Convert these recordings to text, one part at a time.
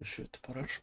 Все это хорошо.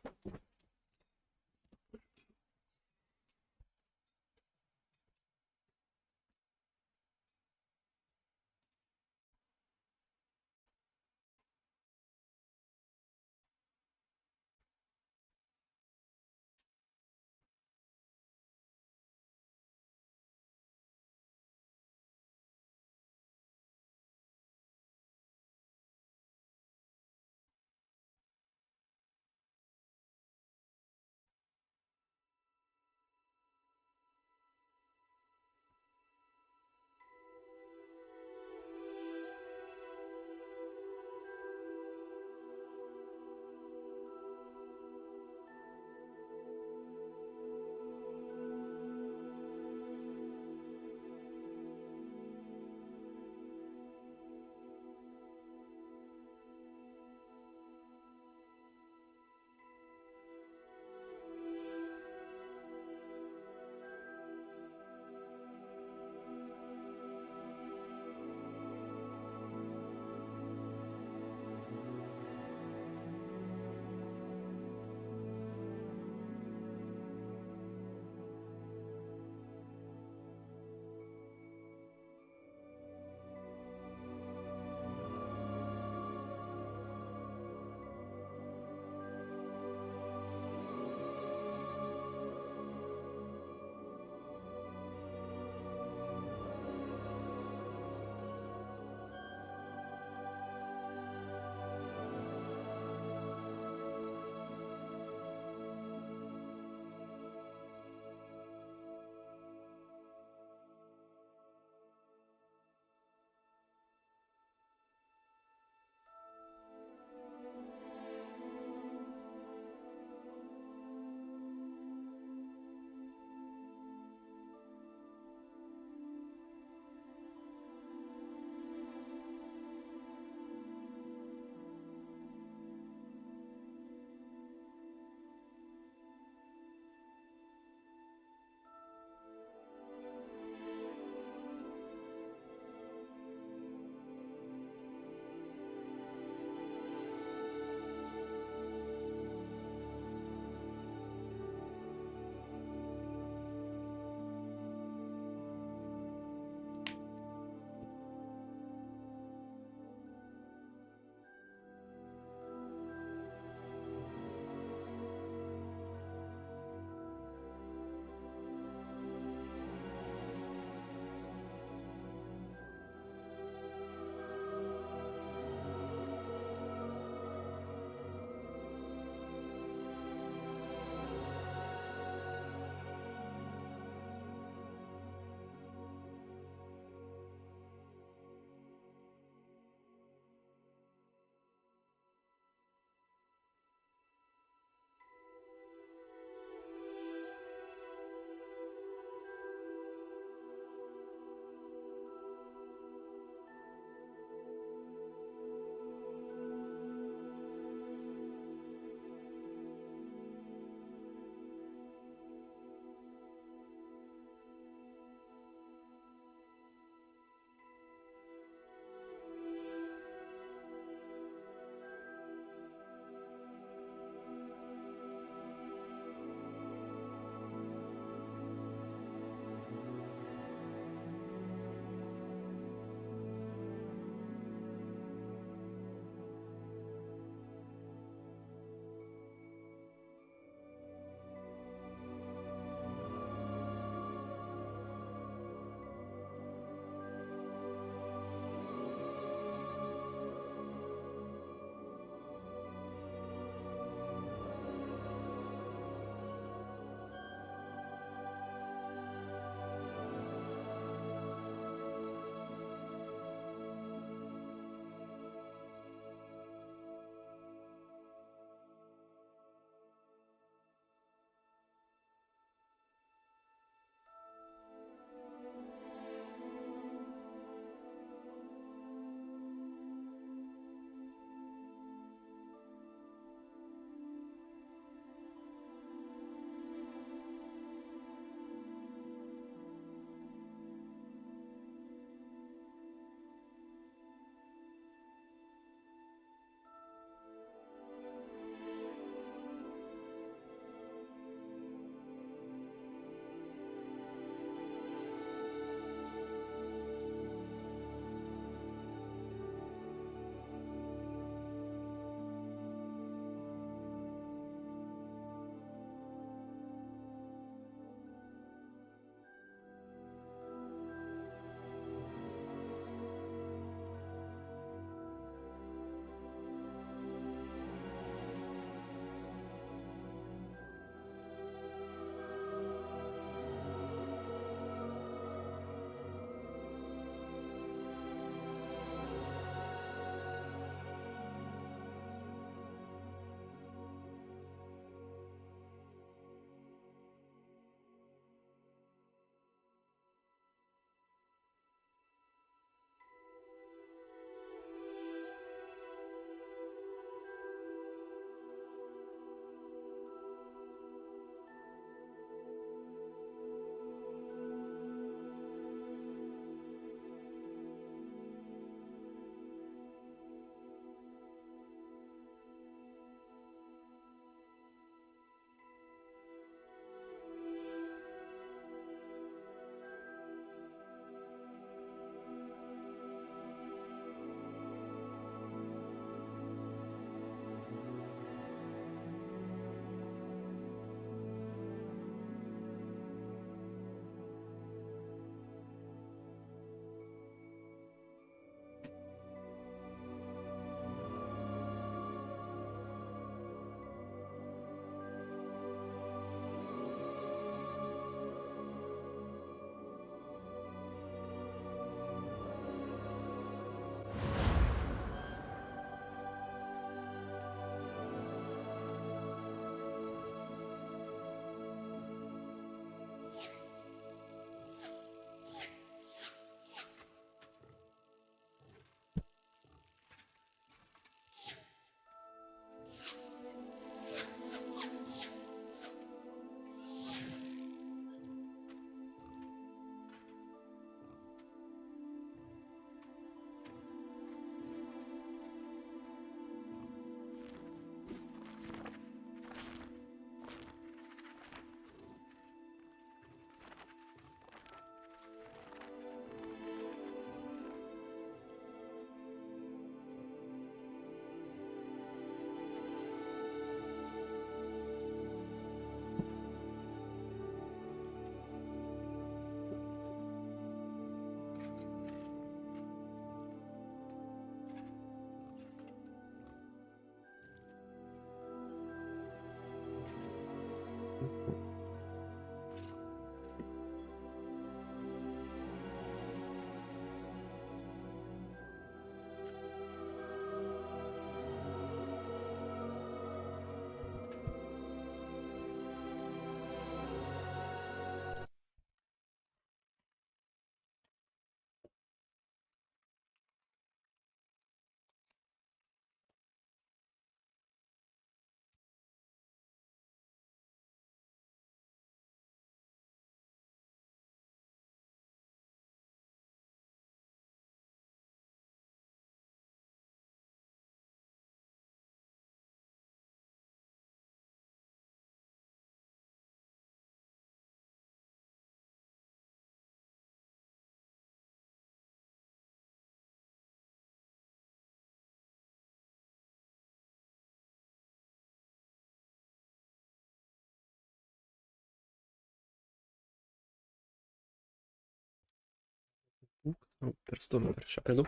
Ну, перстом перешапину.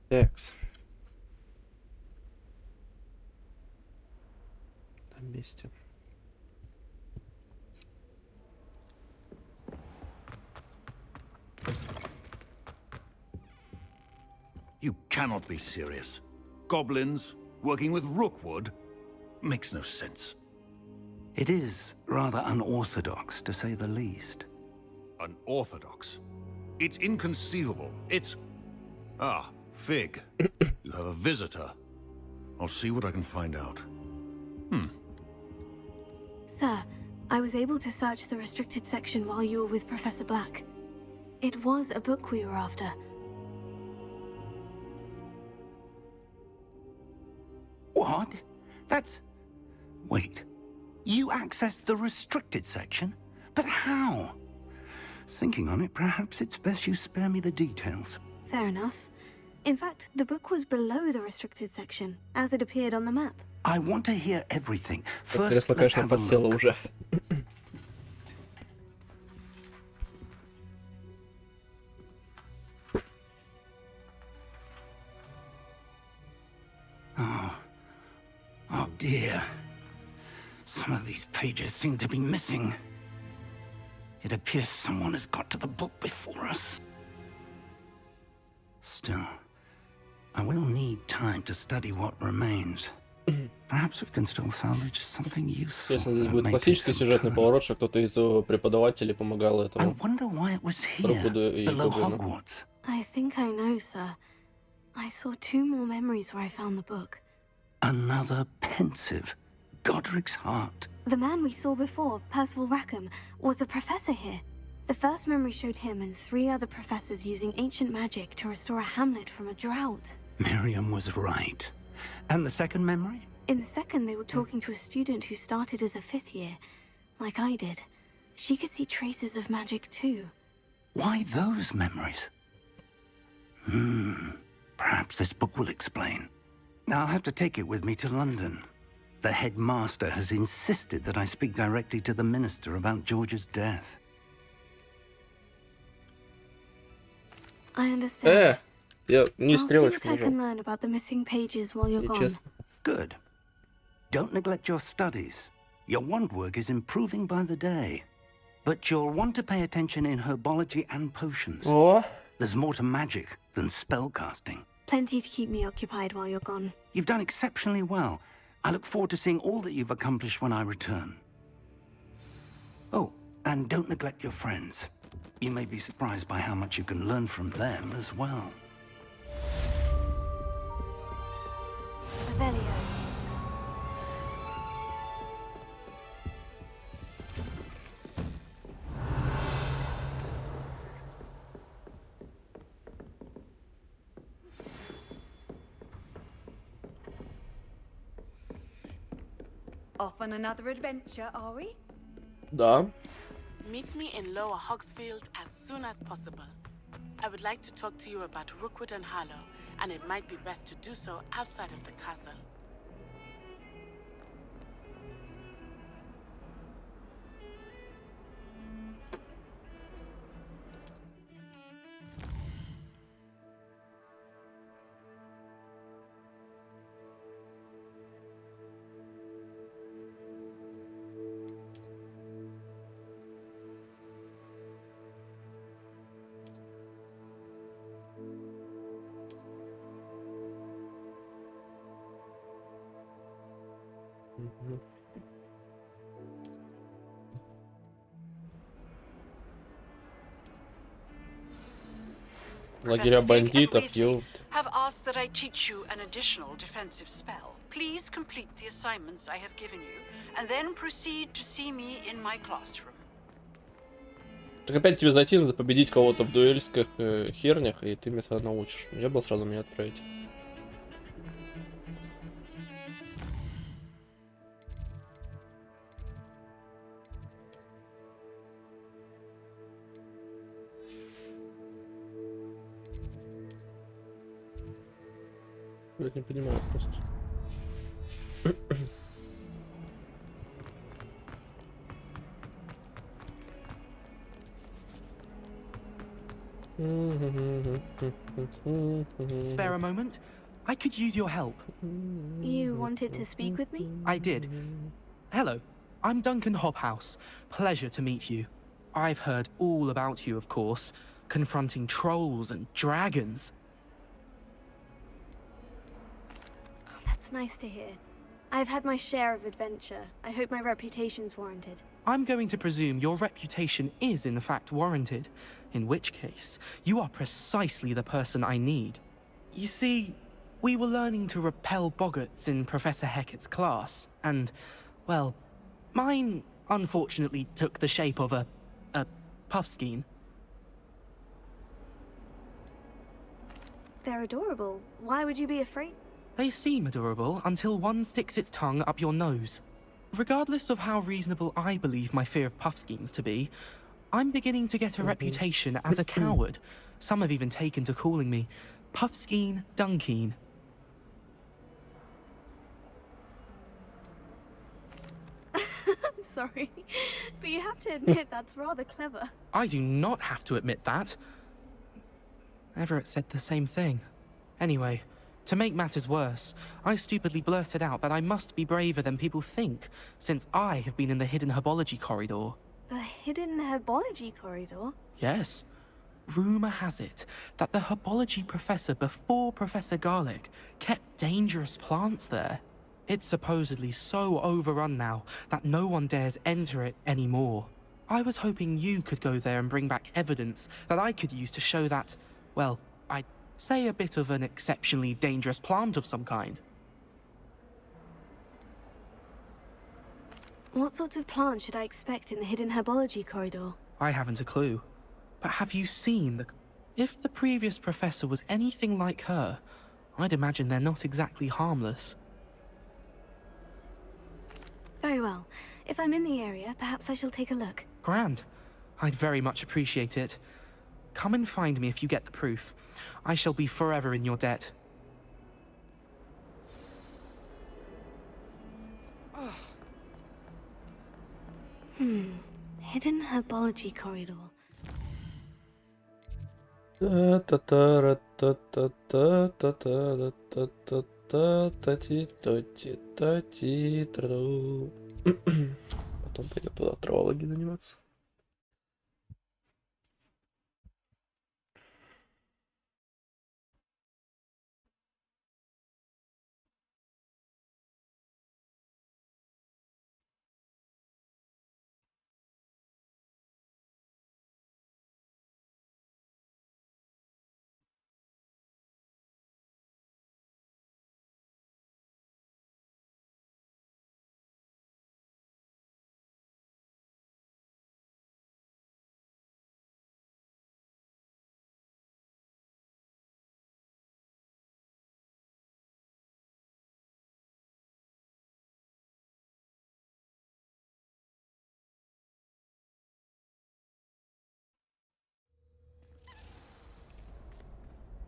Текс. На месте. You cannot be serious. Goblins working with Rookwood makes no sense. It is rather unorthodox, to say the least. Unorthodox? It's inconceivable. It's... Ah, Fig. You have a visitor. I'll see what I can find out. Sir, I was able to search the restricted section while you were with Professor Black. It was a book we were after. What? That's... Wait. You accessed the restricted section? But how? Thinking on it, perhaps it's best you spare me the details. Fair enough. In fact, the book was below the restricted section, as it appeared on the map. I want to hear everything. First, Кресло, let's конечно, have a подсело look. уже. Oh dear. Some of these pages seem to be missing. It appears someone has got to the book before us. Still, I will need time to study what remains. Perhaps we can still salvage something useful. Если здесь that будет may take классический some сюжетный time. поворот, что кто-то из преподавателей помогал I этому wonder why it was here, Rookwood и below Гоблину. Hogwarts. I think I know, sir. I saw 2 more memories where I found the book. Another pensive. Godric's heart. The man we saw before, Percival Rackham, was a professor here. The first memory showed him and 3 other professors using ancient magic to restore a hamlet from a drought. Miriam was right. And the second memory? In the second, they were talking to a student who started as a 5th year, like I did. She could see traces of magic too. Why those memories? Perhaps this book will explain. I'll have to take it with me to London. The headmaster has insisted that I speak directly to the minister about George's death. I understand. Я не I'll see стрелочку what I can нажал, learn about the missing pages while you're если gone. честно. Good. Don't neglect your studies. Your wand work is improving by the day. But you'll want to pay attention in herbology and potions. О, There's more to magic than spellcasting. Plenty to keep me occupied while you're gone. You've done exceptionally well. I look forward to seeing all that you've accomplished when I return. Oh, and don't neglect your friends. You may be surprised by how much you can learn from them as well. Revelio. Off on another adventure, are we? да. Meet me in Lower Hogsfield as soon as possible. I would like to talk to you about Rookwood and Harlow, and it might be best to do so outside of the castle. Лагеря Professor Fig and бандитов, Weasley ёпт. have asked that I teach you an additional defensive spell. Please complete the assignments I have given you, and then proceed to see me in my classroom. Так опять тебе зайти, надо победить кого-то в дуэльских хернях, и ты меня тогда научишь. Я был сразу меня отправить. Я не понимаю просто. Spare a moment? I could use your help. You wanted to speak with me? I did. Hello, I'm Duncan Hobhouse. Pleasure to meet you. I've heard all about you, of course, confronting trolls and dragons. That's nice to hear. I've had my share of adventure. I hope my reputation's warranted. I'm going to presume your reputation is in fact warranted, in which case, you are precisely the person I need. You see, we were learning to repel boggarts in Professor Hecat's class, and, well, mine unfortunately took the shape of a puffskein. They're adorable. Why would you be afraid? They seem adorable until one sticks its tongue up your nose. Regardless of how reasonable I believe my fear of puffskeins to be, I'm beginning to get a reputation as a coward. Some have even taken to calling me Puffskein Dunkeen. I'm sorry, but you have to admit that's rather clever. I do not have to admit that. Everett said the same thing. Anyway, to make matters worse, I stupidly blurted out that I must be braver than people think, since I have been in the hidden herbology corridor. The hidden herbology corridor? Yes. Rumour has it that the herbology professor before Professor Garlick kept dangerous plants there. It's supposedly so overrun now that no one dares enter it anymore. I was hoping you could go there and bring back evidence that I could use to show that, well, I'd say a bit of an exceptionally dangerous plant of some kind. What sort of plant should I expect in the hidden herbology corridor? I haven't a clue. But have you seen the... If the previous professor was anything like her, I'd imagine they're not exactly harmless. Very well. If I'm in the area, perhaps I shall take a look. Grand. I'd very much appreciate it. Come and find me if you get the proof. I shall be forever in your debt. Hidden herbology corridor. Потом пойдем туда травологией заниматься.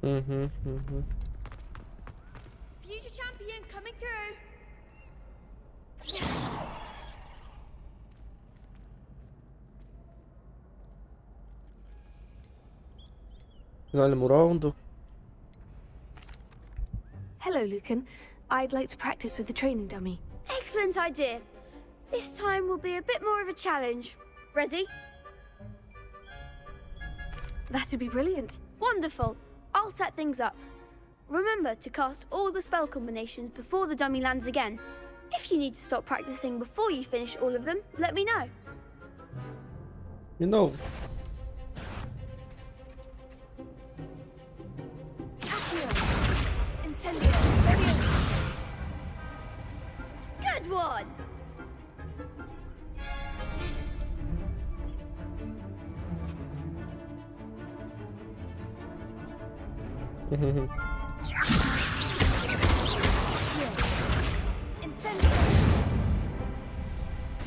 Future champion coming through. Финальному раунду. Hello, Lucan. I'd like to practice with the training dummy. Excellent idea. This time will be a bit more of a challenge. Ready? That'd be brilliant. Wonderful. I'll set things up. Remember to cast all the spell combinations before the dummy lands again. If you need to stop practicing before you finish all of them, let me know. You know. Good one!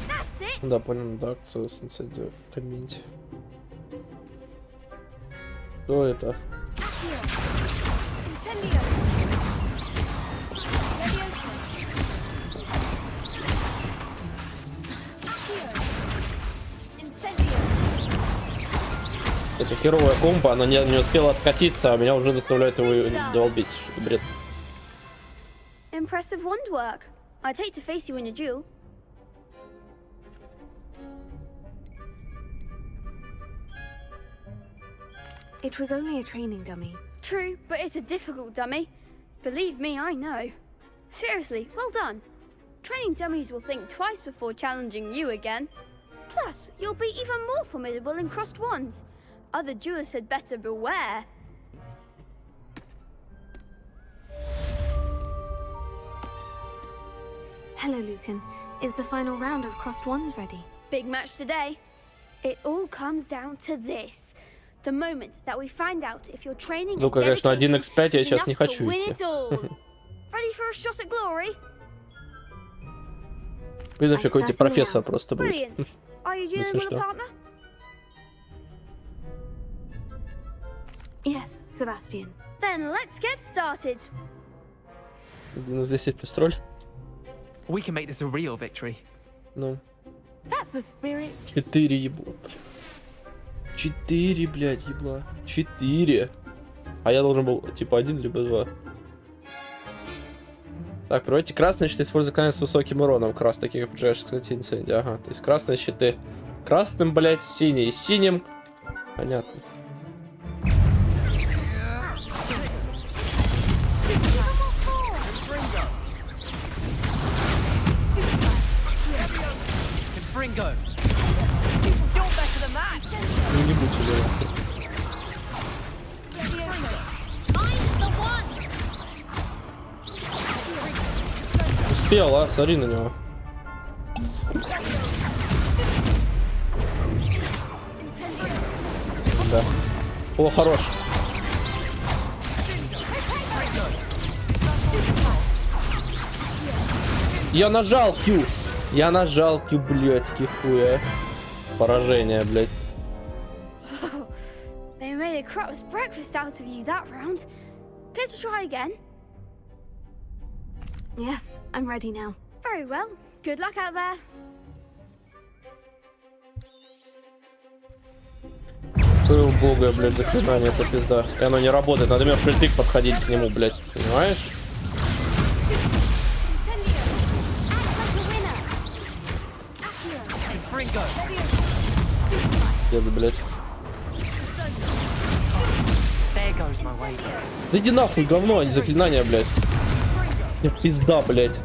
That's it! Да, понял, надо акцию с инсайдер комменте. Кто это? Это херовая комбо, она не успела откатиться, а меня уже заставляет его долбить. Бред. Impressive wand work. I'd hate to face you in a duel. It was only a training dummy. True, but it's a difficult dummy. Believe me, I know. Seriously, well done. Training dummies will think twice before challenging you again. Plus, you'll be even more formidable in crossed wands. Other duelists had better beware. Hello, Lucan. Is the final round of crossed wands ready? Big match today. It all comes down to this. The moment that we find out if you're training Ну, конечно, 1x5 я сейчас не хочу идти. Ready for a shot at glory? Видно, какой-то профессор просто будет. Brilliant. Are you dealing with a partner? Yes, Sebastian. Then let's get started. Ну, здесь есть пистроль. We can make this a real victory. Ну. That's the spirit. 4 ебло. 4, блядь, ебла. 4. А я должен был, типа, 1 либо 2. Так, проводите красные щиты, используя заклинания с высоким уроном. Красные, такие как поджигаешь, кстати, инцидент. Ага, то есть красные щиты красным, блядь, синие синим. Понятно. Ну не будь его. Успел, а? Смотри на него. Да. О, хорош. Я нажал Q. Я нажал Q, блядский хуя. Поражение, блядь. They made a crap's breakfast out of you that round. Care to try again? Yes, I'm ready now. Very well. Good luck out there. Какое убогое, блядь, заклинание, это пизда. И оно не работает, надо мне впритык подходить к нему, блядь. Понимаешь? Деда, блядь. Да иди нахуй, говно, а не заклинание, блядь. Я пизда, блядь.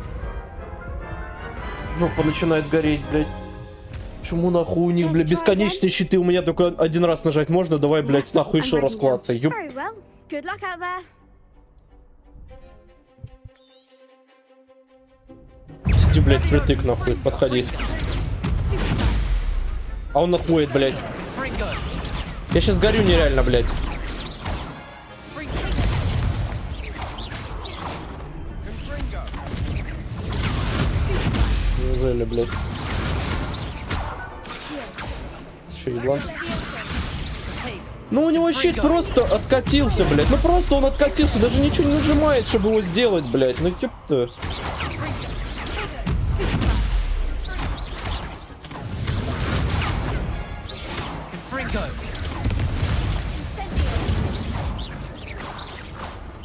Жопа начинает гореть, блядь. Почему нахуй у них, блядь, бесконечные щиты? У меня только один раз нажать можно? Давай, блядь, нахуй еще раз клацай. Ёп. Сиди, блядь, притык, нахуй, подходи. А он находит, блядь. Я сейчас горю нереально, блядь. Неужели, блядь? Че, еблан? Ну у него щит просто откатился, блядь. Ну просто он откатился, даже ничего не нажимает, чтобы его сделать, блядь. Ну ёпта.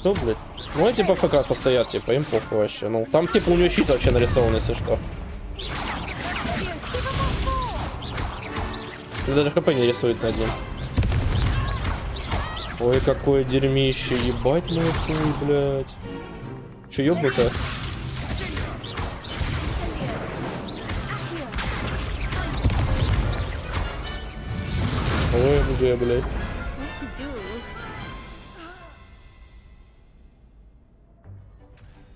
Ну, блядь. Ну, типа ФК постоят, типа, им похуй вообще. Ну, там, типа, у него щит вообще нарисован, если что. И даже ХП не рисует над ним. Ой, какое дерьмище. Ебать мой хуй, блядь. Че, ёбнуто? ОМГ, блядь. What to do?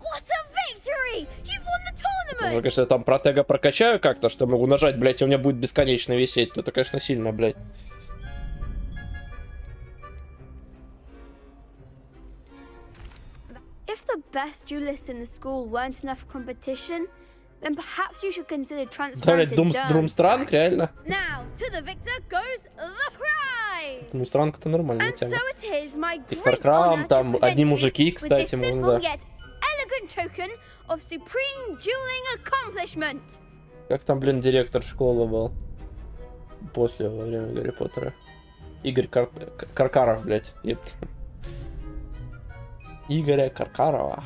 What a victory! You've won the tournament! Ну, конечно, я там протега прокачаю как-то, что могу нажать, блядь, и у меня будет бесконечно висеть. То это, конечно, сильно, блядь. If the best duelists in the school weren't enough for competition, then perhaps you should consider Да, transferring блядь, to Думстранг, реально. Now, to the victor goes the prize! Думстранг это нормальная And тема. so it is my И great Таркрам, honor to там present одни you мужики, with кстати, this можно, simple да. yet elegant token of supreme dueling accomplishment. Как там, блин, директор школы был? После, во время Гарри Поттера. Игорь Каркаров, блядь, епт. Игоря Каркарова.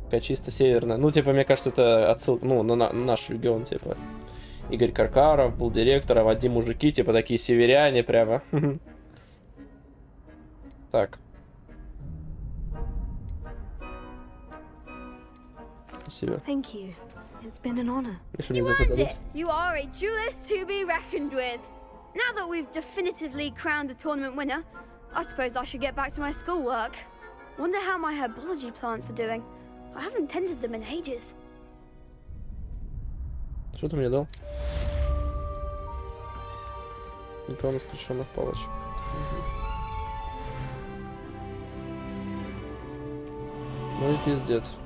Такая чисто северная. Ну, типа, мне кажется, это отсылка, ну, на наш регион, типа. Игорь Каркаров был директором, одни мужики, типа, такие северяне, прямо. Так. Спасибо. Thank you. It's been an honor. Еще мне You за это earned дадут. it. You are a duelist to be reckoned with. Now that we've definitively crowned the tournament winner, I suppose I should get back to my schoolwork. Wonder how my herbology plants are doing. I haven't tended them in ages. Что ты мне дал? Неправильно скрещенных палочек. Ну и пиздец.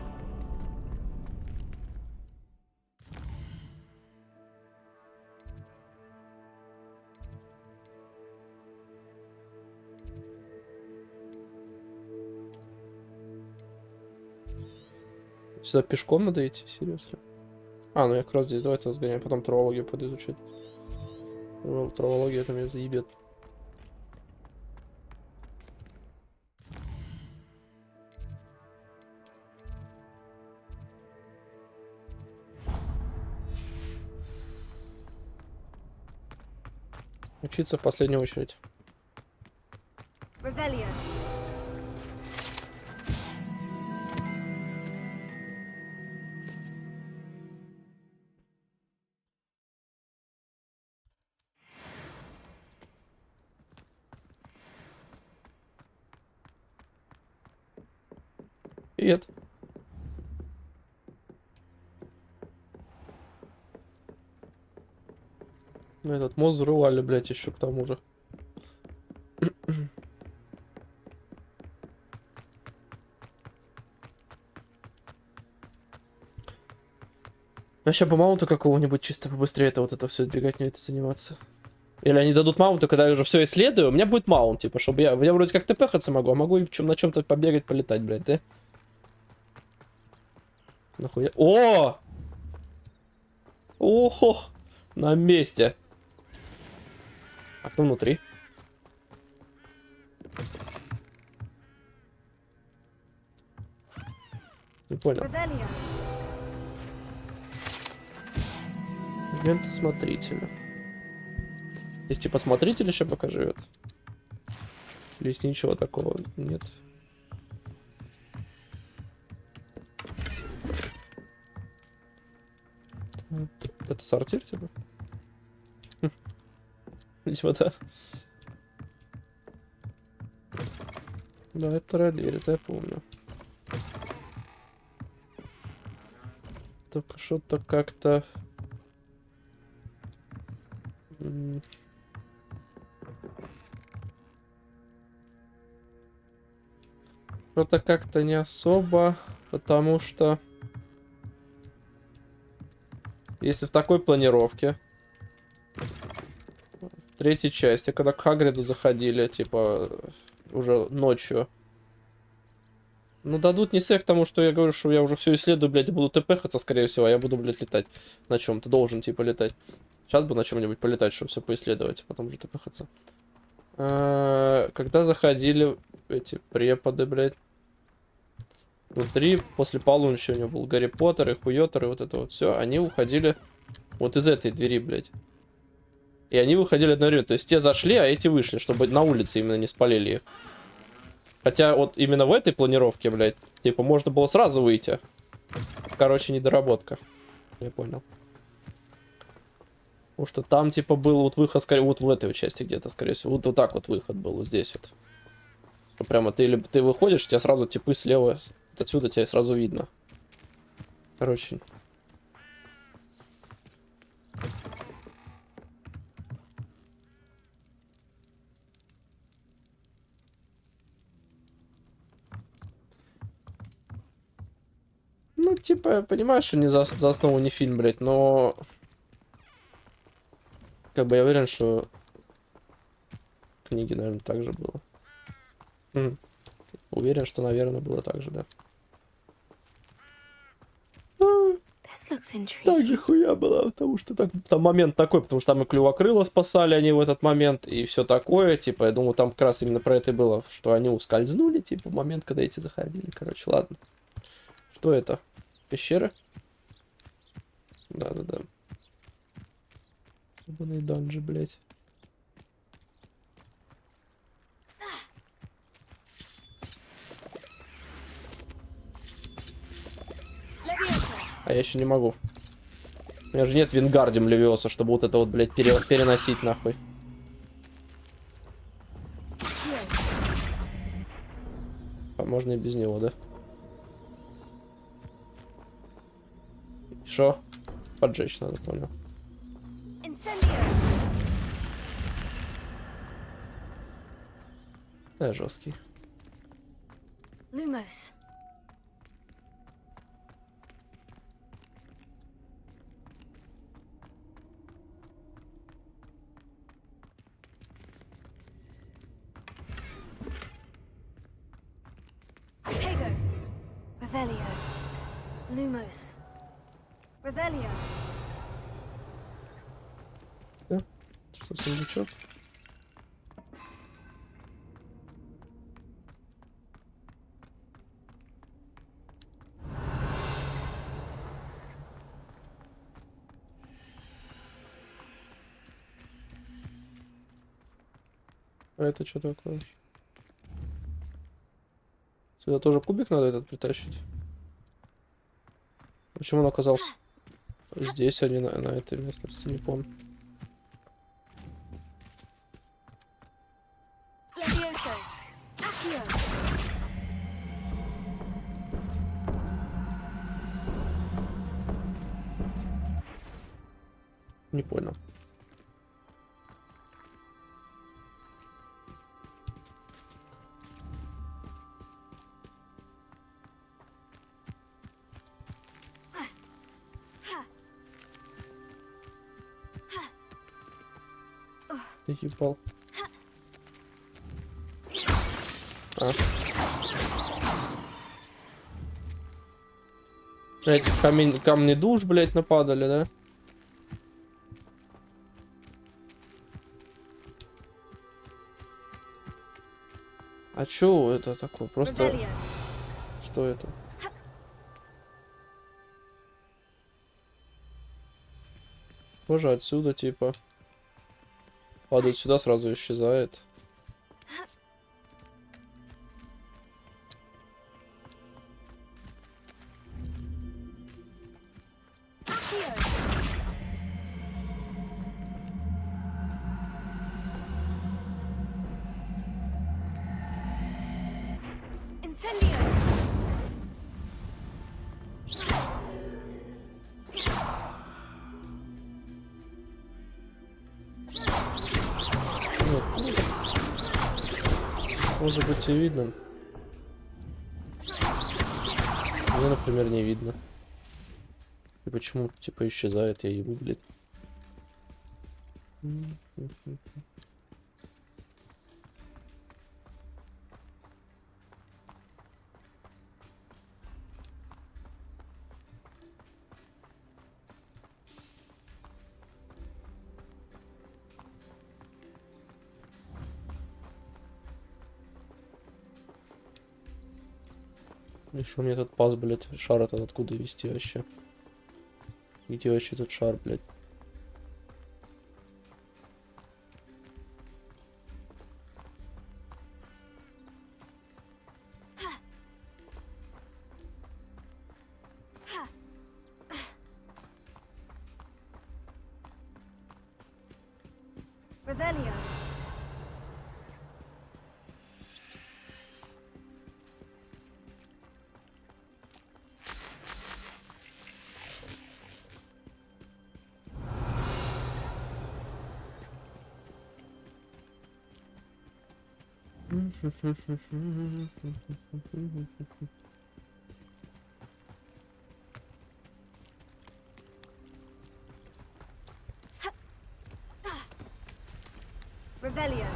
Сюда пешком надо идти, серьезно. А, ну я как раз здесь, давайте сгоняем, потом травологию буду изучать. Травология это меня заебет. Учиться в последнюю очередь. Revelio. Привет. Ну, этот мост взрывали, блядь, еще к тому же. Вообще бы маунта какого-нибудь чисто побыстрее это вот это все бегать не это заниматься. Или они дадут маунта, когда я уже все исследую, у меня будет маунт, типа, чтобы я вроде как тпхаться могу, а могу и на чем-то побегать, полетать, блядь, да? Нахуя? О! Ох! На месте. А кто внутри? Не понял. Revelio. Элементы смотрителя. Есть типа смотритель еще пока живет. Или есть ничего такого нет. Это сортир типа? Видимо, да. Да, это вторая дверь, это я помню. Только что-то как-то... Что-то как-то не особо, потому что... Если в такой планировке... В третьей части, когда к Хагриду заходили, типа, уже ночью... Ну, дадут не сек тому, что я говорю, что я уже все исследую, блядь, и буду тпхаться, скорее всего, а я буду, блядь, летать на чем. Ты должен, типа, летать. Сейчас бы на чем-нибудь полетать, чтобы все поисследовать, а потом уже тпхаться. Когда заходили эти преподы, блядь. Внутри, после полуночи у него был Гарри Поттер и Хуётер, и вот это вот все. Они уходили вот из этой двери, блядь. И они выходили одновременно. То есть те зашли, а эти вышли, чтобы на улице именно не спалили их. Хотя вот именно в этой планировке, блядь, типа, можно было сразу выйти. Короче, недоработка. Я понял. Потому что там, типа, был вот выход, скорее, вот в этой части где-то, скорее всего. Вот так вот выход был, вот здесь вот. Прямо ты выходишь, тебя сразу типы слева, вот отсюда тебя сразу видно. Короче. Ну, типа, я понимаю, что не за основу не фильм, блядь, но... Как бы я уверен, что... В книге, наверное, так же было. Уверен, что, наверное, было так же, да. This looks intriguing. Так же хуя была, потому что там момент такой, потому что там и клювокрыло спасали они в этот момент, и все такое, типа, я думаю, там как раз именно про это и было, что они ускользнули, типа, в момент, когда эти заходили, короче, ладно. Что это? Пещеры? Да-да-да. Ебаные данжи, блядь. А я еще не могу. У меня же нет вингардиум левиоса, чтобы вот это вот, блядь, переносить нахуй. А можно и без него, да? Шо? Поджечь надо, понял. Да, жесткий. Lumos. Tego. Revelio. Lumos. Revelio. Да? Что, сундучок? А это что такое? Сюда тоже кубик надо этот притащить? Почему он оказался здесь, а не на этой местности? Не помню. Levioso. Accio. Не понял. Ты ебал. А. Эти камни душ, блядь, нападали, да? А чё это такое? Просто... Revelio. Что это? Тоже отсюда, типа. Падает сюда, сразу исчезает. Incendio. Нет. Может быть и видно. Мне, например, не видно. И почему, типа, исчезает, я ебу, блядь. И что мне этот паз, блядь, шар этот откуда вести вообще? Где вообще этот шар, блядь? Revelio. Revelio.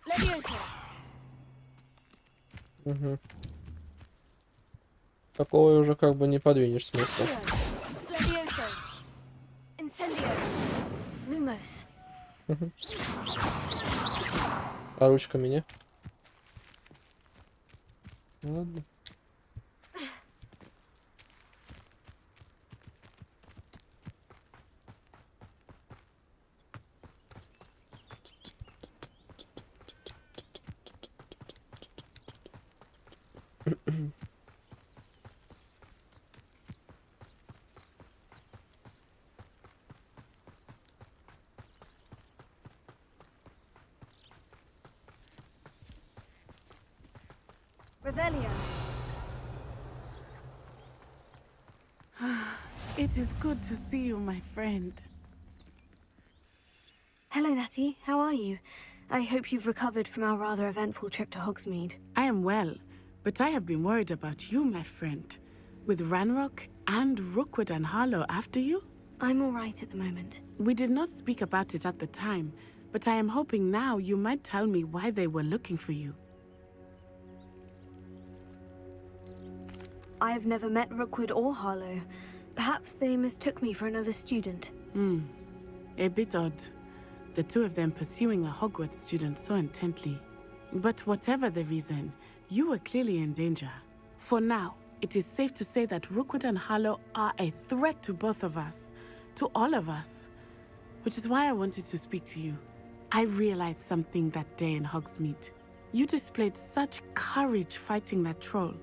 Levioso. Угу. Такого уже как бы не подвинешь с места. Levioso. Incendio. Lumos. А ручками не? Ладно. Revelio. It is good to see you, my friend. Hello, Natty. How are you? I hope you've recovered from our rather eventful trip to Hogsmeade. I am well, but I have been worried about you, my friend. With Ranrock and Rookwood and Harlow after you? I'm all right at the moment. We did not speak about it at the time, but I am hoping now you might tell me why they were looking for you. I've never met Rookwood or Harlow. Perhaps they mistook me for another student. A bit odd. The two of them pursuing a Hogwarts student so intently. But whatever the reason, you were clearly in danger. For now, it is safe to say that Rookwood and Harlow are a threat to both of us. To all of us. Which is why I wanted to speak to you. I realized something that day in Hogsmeade. You displayed such courage fighting that troll.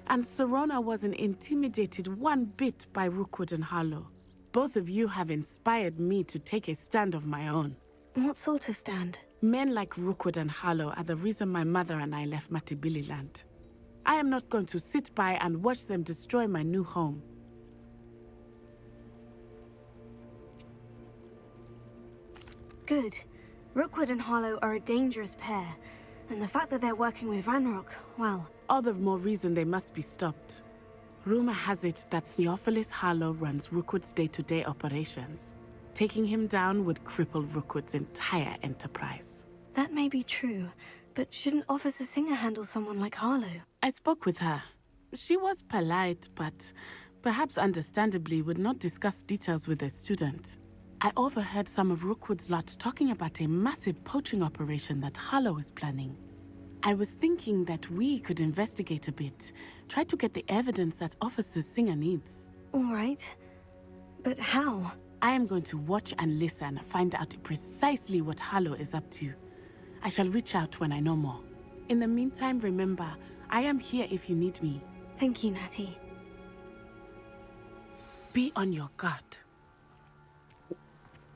And Serona wasn't intimidated one bit by Rookwood and Harlow. Both of you have inspired me to take a stand of my own. What sort of stand? Men like Rookwood and Harlow are the reason my mother and I left Matibili land. I am not going to sit by and watch them destroy my new home. Good. Rookwood and Harlow are a dangerous pair. And the fact that they're working with Ranrock, well... All the more reason they must be stopped. Rumor has it that Theophilus Harlow runs Rookwood's day-to-day operations. Taking him down would cripple Rookwood's entire enterprise. That may be true, but shouldn't Officer Singer handle someone like Harlow? I spoke with her. She was polite, but perhaps understandably would not discuss details with a student. I overheard some of Rookwood's lot talking about a massive poaching operation that Harlow is planning. I was thinking that we could investigate a bit, try to get the evidence that Officer Singer needs. All right. But how? I am going to watch and listen, find out precisely what Harlow is up to. I shall reach out when I know more. In the meantime, remember, I am here if you need me. Thank you, Natty. Be on your guard.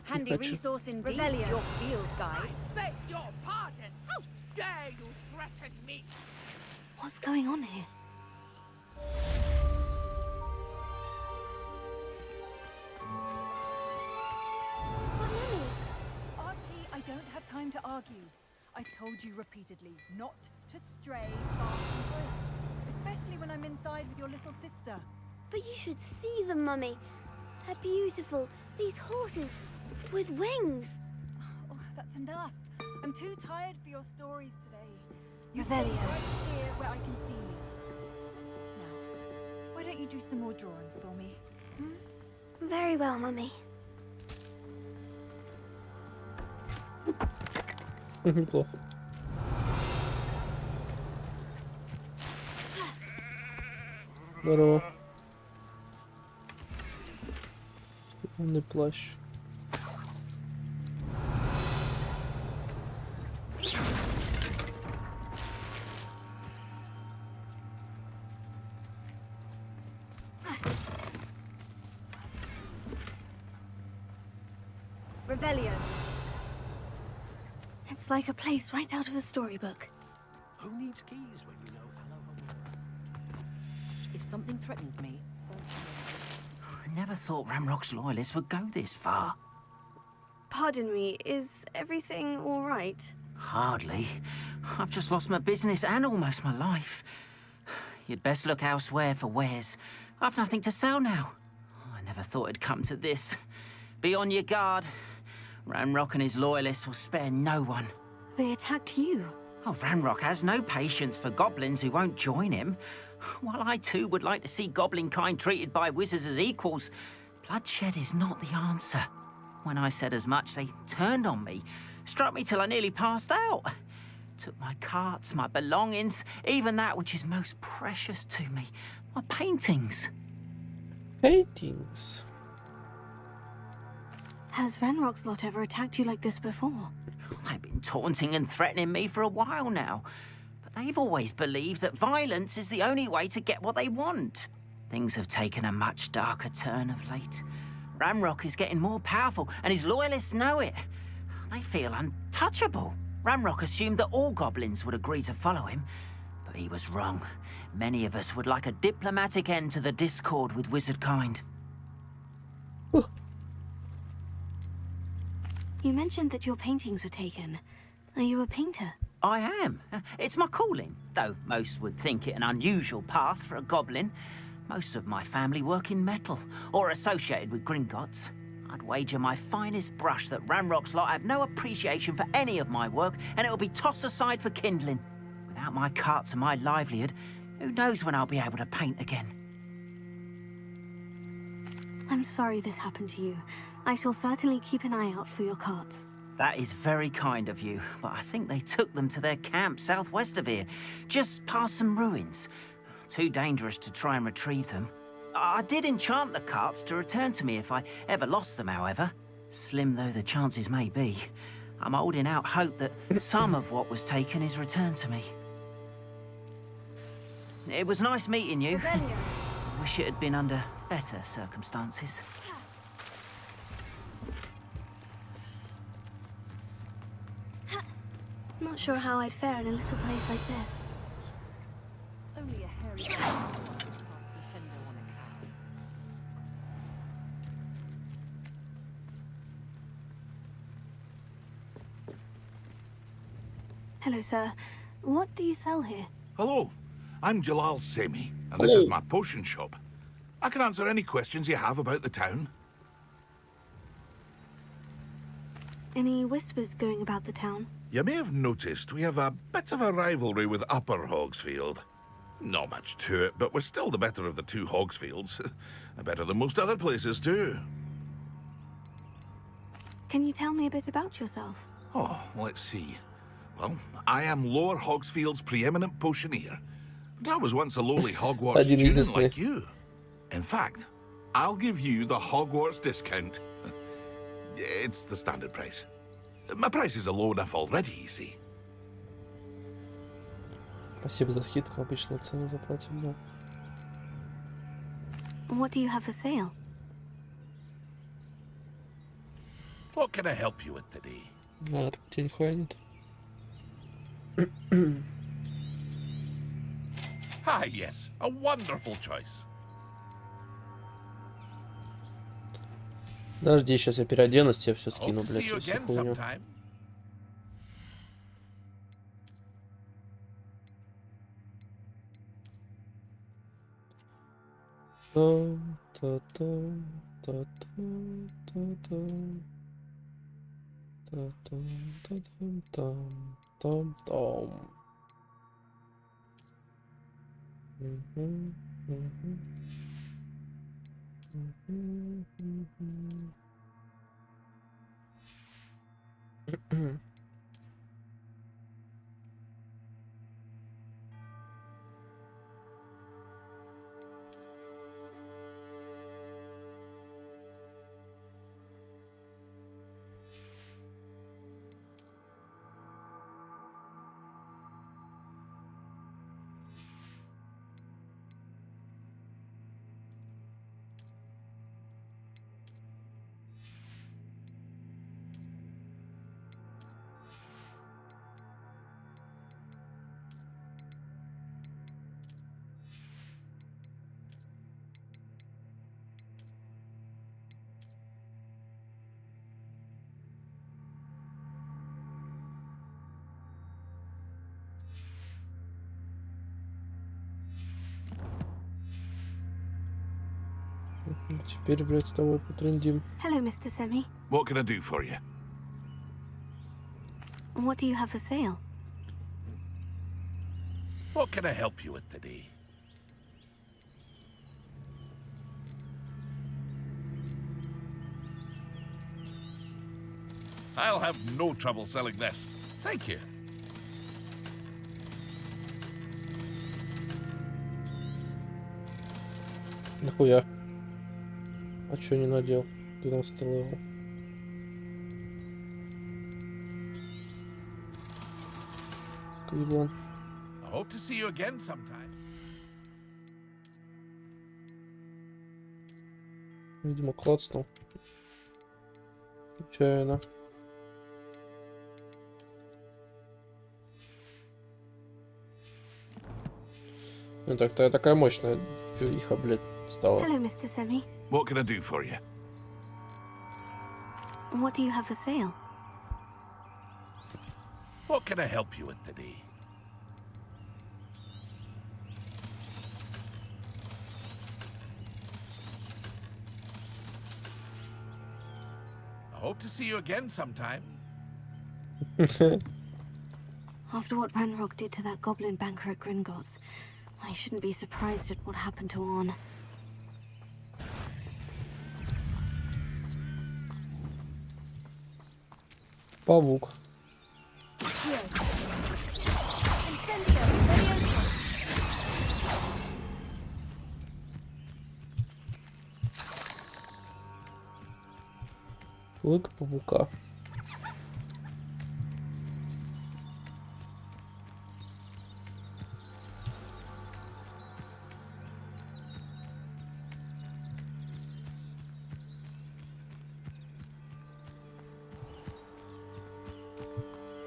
Handy Gotcha. resource indeed, Revelio. your field guide. Beg your pardon! How dare you threaten me? What's going on here? Archie, I don't have time to argue. I've told you repeatedly not to stray far from home. Especially when I'm inside with your little sister. But you should see them, Mummy. They're beautiful. These horses with wings. that's enough. I'm too tired for your stories today. You Revelio. stay right here where I can see you. Now, why don't you do some more drawings for me? Very well, Mummy. Неплохо. Здорово. Умный плащ. Revelio. It's like a place right out of a storybook. Who needs keys when you know hello? If something threatens me, I never thought Ramrock's loyalists would go this far. Pardon me, is everything all right? Hardly. I've just lost my business and almost my life. You'd best look elsewhere for wares. I've nothing to sell now. I never thought it'd come to this. Be on your guard. Ranrock and his loyalists will spare no one. They attacked you. Oh, Ranrock has no patience for goblins who won't join him. While I too would like to see goblin kind treated by wizards as equals, bloodshed is not the answer. When I said as much, they turned on me, struck me till I nearly passed out. Took my carts, my belongings, even that which is most precious to me, my paintings. Paintings. Has Ranrock's lot ever attacked you like this before? They've been taunting and threatening me for a while now, but they've always believed that violence is the only way to get what they want. Things have taken a much darker turn of late. Ramrock is getting more powerful, and his loyalists know it. They feel untouchable. Ramrock assumed that all goblins would agree to follow him, but he was wrong. Many of us would like a diplomatic end to the discord with wizard kind. You mentioned that your paintings were taken. Are you a painter? I am. It's my calling, though most would think it an unusual path for a goblin. Most of my family work in metal, or associated with Gringotts. I'd wager my finest brush that Ranrock's lot have no appreciation for any of my work, and it'll be tossed aside for kindling. Without my carts and my livelihood, who knows when I'll be able to paint again? I'm sorry this happened to you. I shall certainly keep an eye out for your carts. That is very kind of you, but I think they took them to their camp southwest of here, just past some ruins. Too dangerous to try and retrieve them. I did enchant the carts to return to me if I ever lost them, however. Slim though the chances may be, I'm holding out hope that some of what was taken is returned to me. It was nice meeting you. Wish it had been under better circumstances. Not sure how I'd fare in a little place like this. only a hairy past defender on a cow. Hello, sir. What do you sell here? Hello, I'm Jalal Semi, and this Hello. is my potion shop. I can answer any questions you have about the town. Any whispers going about the town? You may have noticed we have a bit of a rivalry with Upper Hogsfield. Not much to it, but we're still the better of the two Hogsfields. Better than most other places, too. Can you tell me a bit about yourself? Oh, let's see. Well, I am Lower Hogsfield's preeminent potioneer. But I was once a lowly Hogwarts Один student единственный. like you. In fact, I'll give you the Hogwarts discount. It's the standard price. My prices are low enough already, you see. Спасибо за скидку, обычную цену заплатим, да. What do you have for sale? What can I help you with today? На день хватит. Ah, yes, a wonderful choice. Подожди, сейчас я переоденусь, тебе все Hope скину, to see блядь, you всю again хуйню. sometime. Там-там-там-там-там-там. Мгм, мгм. Мгм, мгм. Теперь, блядь, с тобой потрындим. Hello, Mr. Semi. What can I do for you? What do you have for sale? What can I help you with today? I'll have no trouble selling this. Thank you. Нихуя. А чё не надел? 12 левел. Еблан. I hope to see you again sometime. Видимо, клацнул. Случайно. Ну так-то я такая мощная фюриха, блядь, стала. Hello, Mr. Semi. What can I do for you? What do you have for sale? What can I help you with today? I hope to see you again sometime. After what Ranrock did to that goblin banker at Gringotts, I shouldn't be surprised at what happened to Orn. Павук. Лык павука.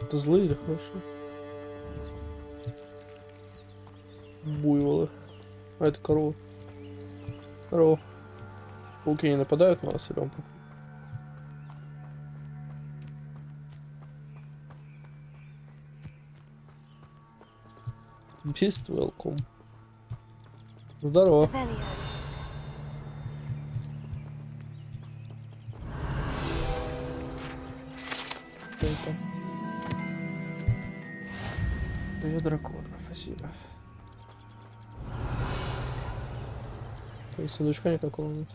Это злые или хорошие? Буйволы. А это корова. Корова. Пауки не нападают на нас или он? Beast welcome. Здорово. Я дракон, спасибо. То есть сундучка никакого нет.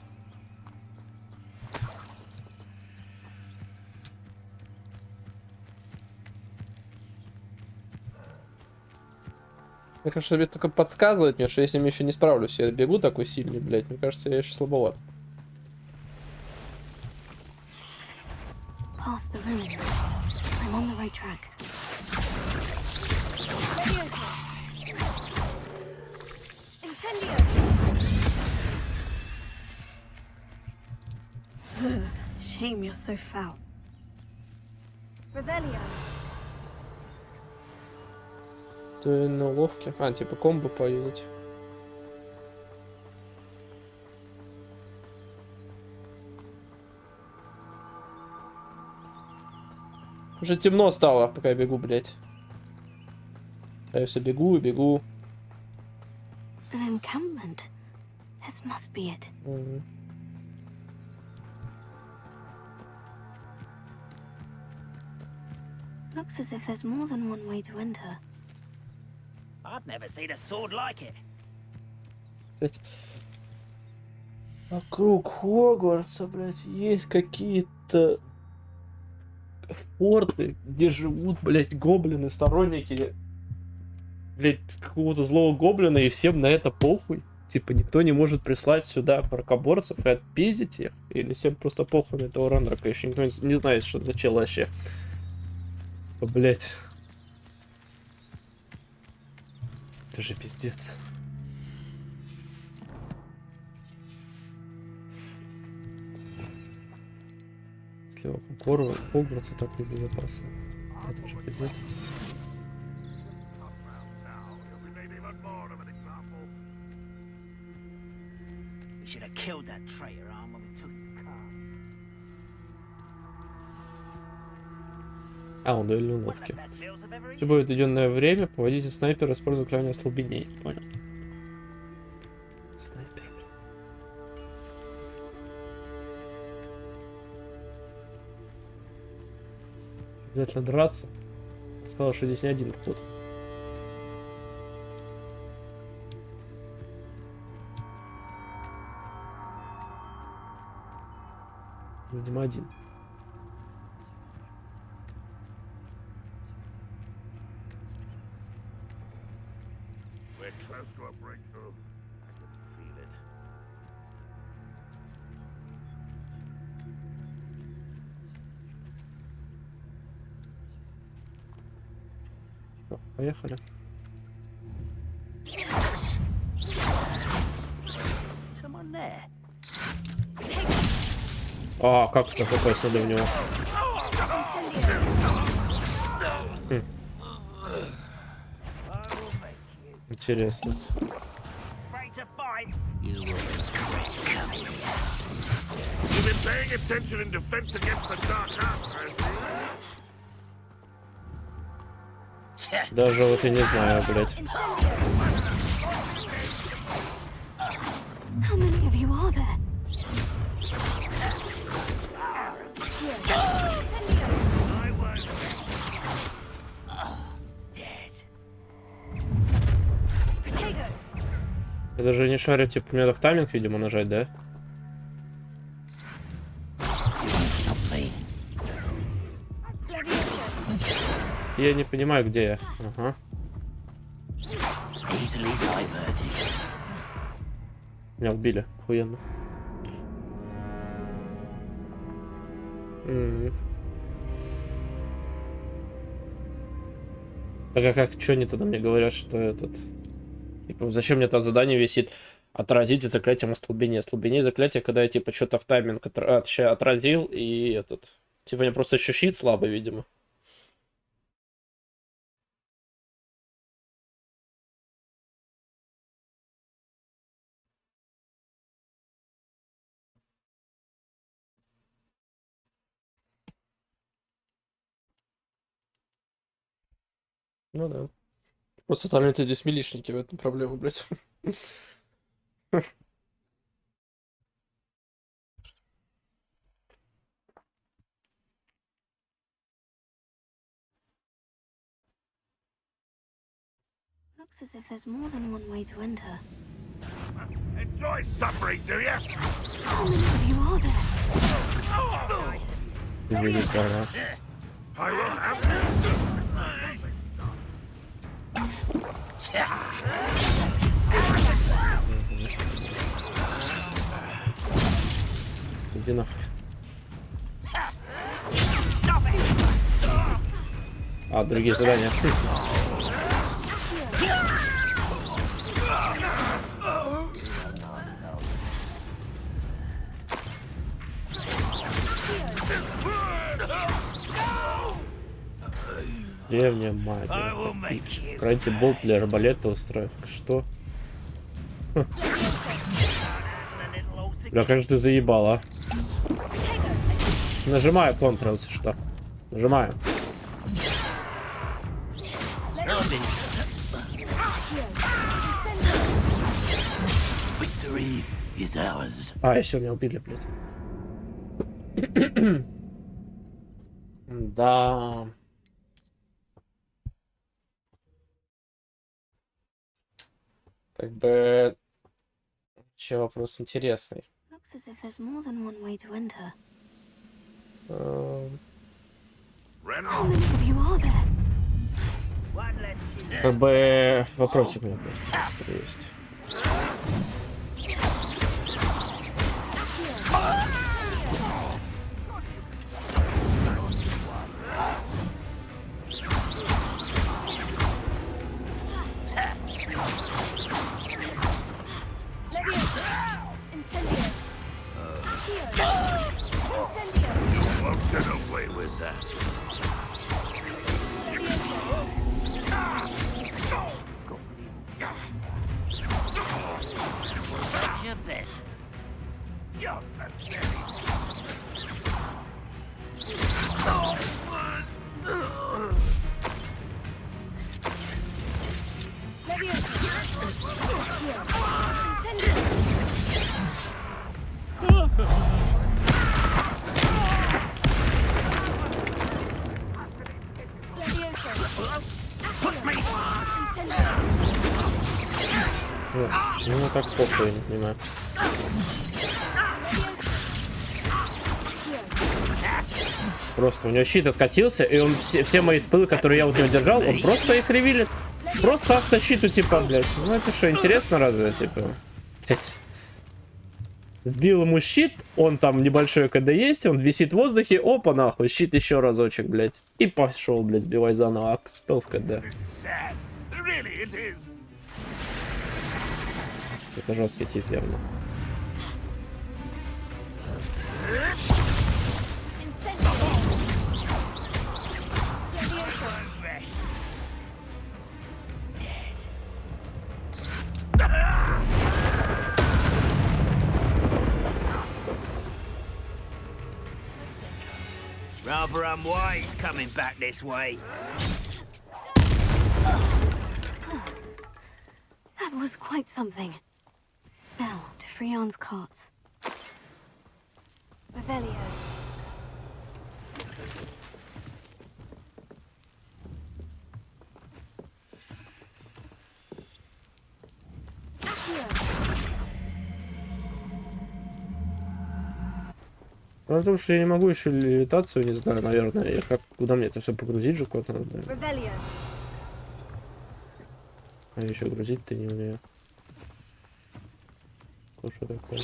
Мне кажется, тебе только подсказывает мне, что если я еще не справлюсь, я бегу такой сильный, блядь, мне кажется, я еще слабоват. Past the ruins. I'm on the right track. Shame you're so foul. Revelio. Ты на уловке. А, типа комбо поюзать. Уже темно стало, пока я бегу, блядь. Я все бегу и бегу. An encampment. This must be it. Угу. Looks as if there's more than one way to enter. I've never seen a sword like it. Блядь. Вокруг Хогвартса, блядь, есть какие-то форты, где живут, блядь, гоблины, сторонники, блядь, какого-то злого гоблина, и всем на это похуй. Типа, никто не может прислать сюда паркоборцев и отпиздить их? Или всем просто похуй на этого Рандрака? Еще никто не знает, что за чел вообще. Блять. Это же пиздец. Если вокруг Хогвартса так небезопасно. Это же пиздец. We should have killed that traitor arm when we took his cards. А, он дуэль уловки. Все будет отведенное время, поводите снайпера, используя клавиатуру ослаблений. Понял. Снайпер. Обязательно драться. Сказал, что здесь не один вход. Видимо, один. Всё, поехали. Someone there. А, как это попасть надо в него? Интересно. You've been paying attention in defense against the dark arts, Даже вот я не знаю, блядь. How many of you are there? Я даже не шарю, типа, мне надо в тайминг, видимо, нажать, да? Я не понимаю, где я. Ага. Меня убили, охуенно. Так а как, что они тогда мне говорят, что этот... Типа, зачем мне там задание висит? Отразите заклятием остолбения. Остолбение заклятие, когда я, типа, что-то в тайминг отразил, и этот... Типа, мне просто еще щит слабый, видимо. Ну да. Просто остальные-то здесь милишники, в этом проблема, блядь. Looks as if there's more than one way to enter. Enjoy suffering, do you? How many of you are there? Извини, права. I will have Иди нахуй. А, другие задания. Древняя магия. Крайте болт для арбалета устроив. Что? Бля, конечно, ты заебала. Нажимаю Ctrl, если что. Нажимаю. А, еще меня убили, блядь. Да. Как бы... Еще вопрос интересный. Looks as if there's more than one way to enter. How many of you are there? Как бы... Вопросик у меня просто есть. Get away with that. Your best. You're Почему так плохо, я не понимаю. Просто у него щит откатился, и он все мои спылы, которые я вот него держал, он просто их ревилит. Просто автощиту, типа, блядь. Ну это что, интересно разве, типа? Блядь. Сбил ему щит, он там небольшой КД есть, он висит в воздухе, опа, нахуй, щит еще разочек, блядь. И пошел, блядь, сбивай заново, а спел в КД. Это жесткий тип, явно. rather unwise coming back this way. That was quite something. Now, to Freon's carts. Revelio. Потому что я не могу еще левитацию, не знаю, наверное. Я как, куда мне это все погрузить же куда-то надо. А еще грузить-то не умею. Ну что такое?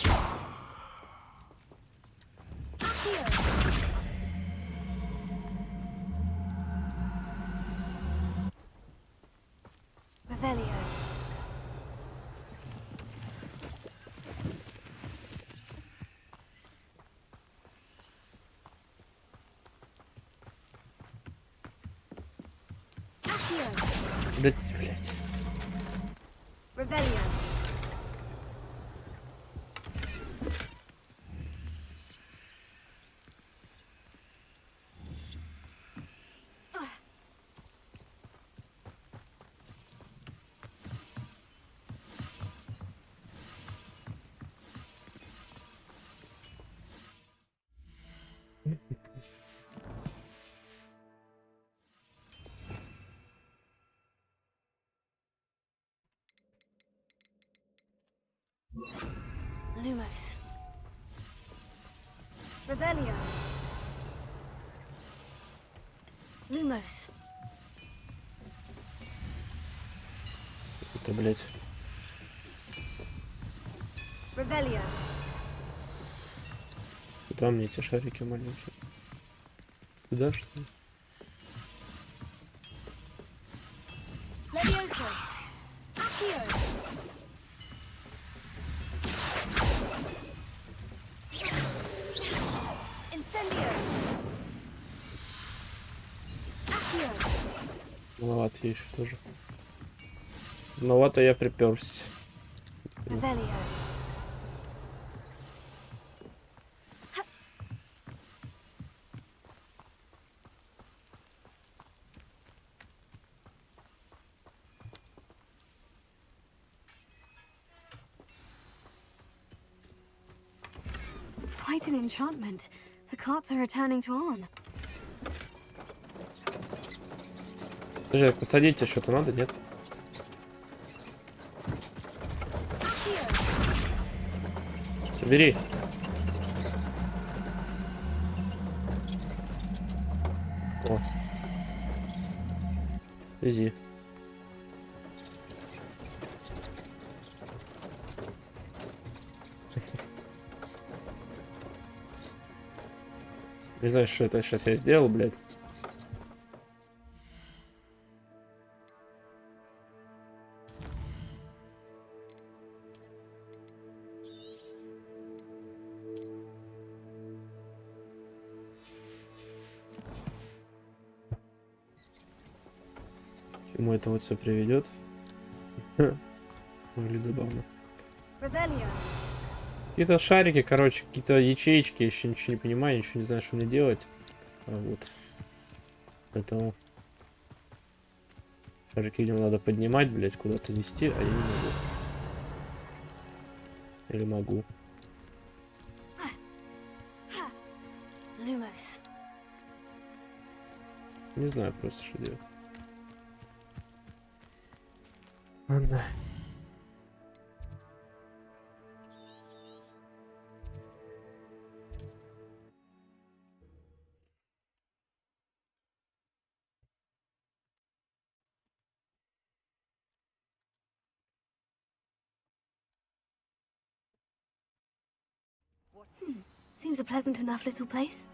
Да, блядь. Lumos. Revelio. Lumos. Это, блядь. Revelio. Куда мне эти шарики маленькие? Сюда, что ли? Levioso. Accio. Incendio. Accio. Маловато я еще тоже. Маловато я приперся. Revelio. Quite an enchantment. The carts are returning to on. Подожди, посадите что-то надо, нет? Бери. О. Вези. Не знаю, что это сейчас я сделал, блядь. К чему это вот все приведет? Выглядит забавно. Какие-то шарики, короче, какие-то ячеечки, еще ничего не понимаю, ничего не знаю, что мне делать. А вот. Поэтому шарики, видимо, надо поднимать, блять, куда-то нести, а я не могу. Или могу. Не знаю просто, что делать. Ладно. Seems a pleasant enough little place.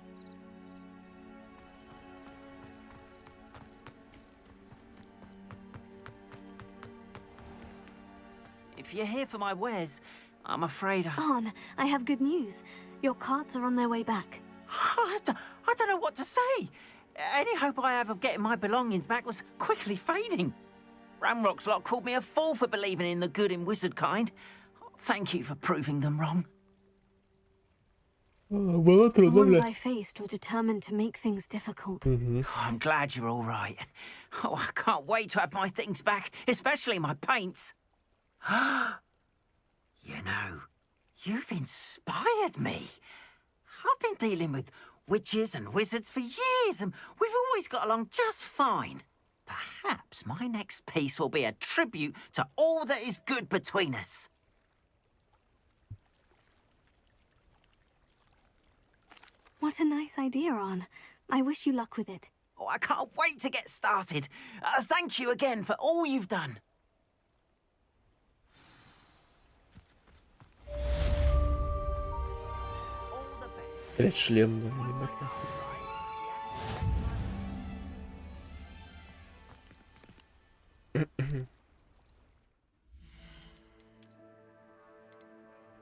If you're here for my wares, I'm afraid Arn, I have good news. Your carts are on their way back. I don't know what to say. Any hope I have of getting my belongings back was quickly fading. Ramrock's lot called me a fool for believing in the good in wizard kind. Thank you for proving them wrong. The ones I faced were determined to make things difficult. I'm glad you're all right. Oh, I can't wait to have my things back, especially my paints. You know, you've inspired me. I've been dealing with witches and wizards for years, and we've always got along just fine. Perhaps my next piece will be a tribute to all that is good between us. What a nice idea, Arn. I wish you luck with it. Oh, I can't wait to get started. Thank you again for all you've done. Опять шлем, да, ебать нахуй.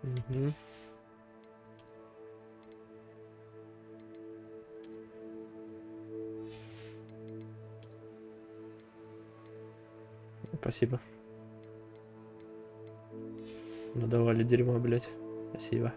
Угу. Спасибо. Надавали дерьмо, блять. Спасибо.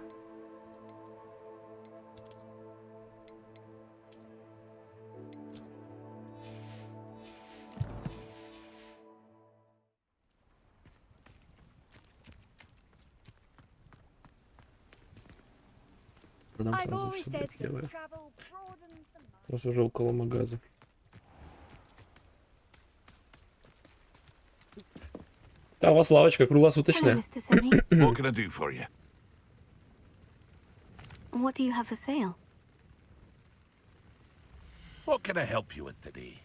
Продам сразу все, блядь, делаю. Раз уже около магаза. Да, у вас лавочка круглосуточная. What can I do for you? What do you have for sale? What can I help you with today?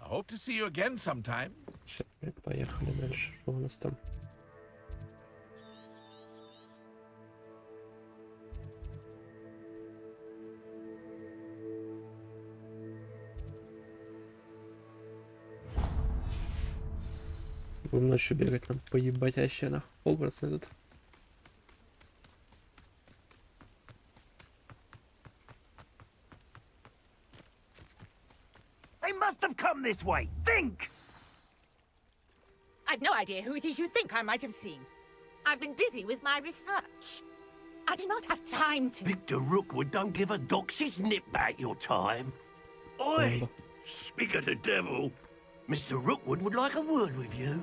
I hope to see you again sometime. Все, блядь, поехали дальше. Что у нас там? Будем ночью бегать, нам поебать вообще на Хогвартс найдут. They must have come this way. Think! I've no idea who it is you think I might have seen. I've been busy with my research. I do not have time to... Victor Rookwood don't give a doxy's nip back your time. Oi! Speak of the devil. Mr. Rookwood would like a word with you.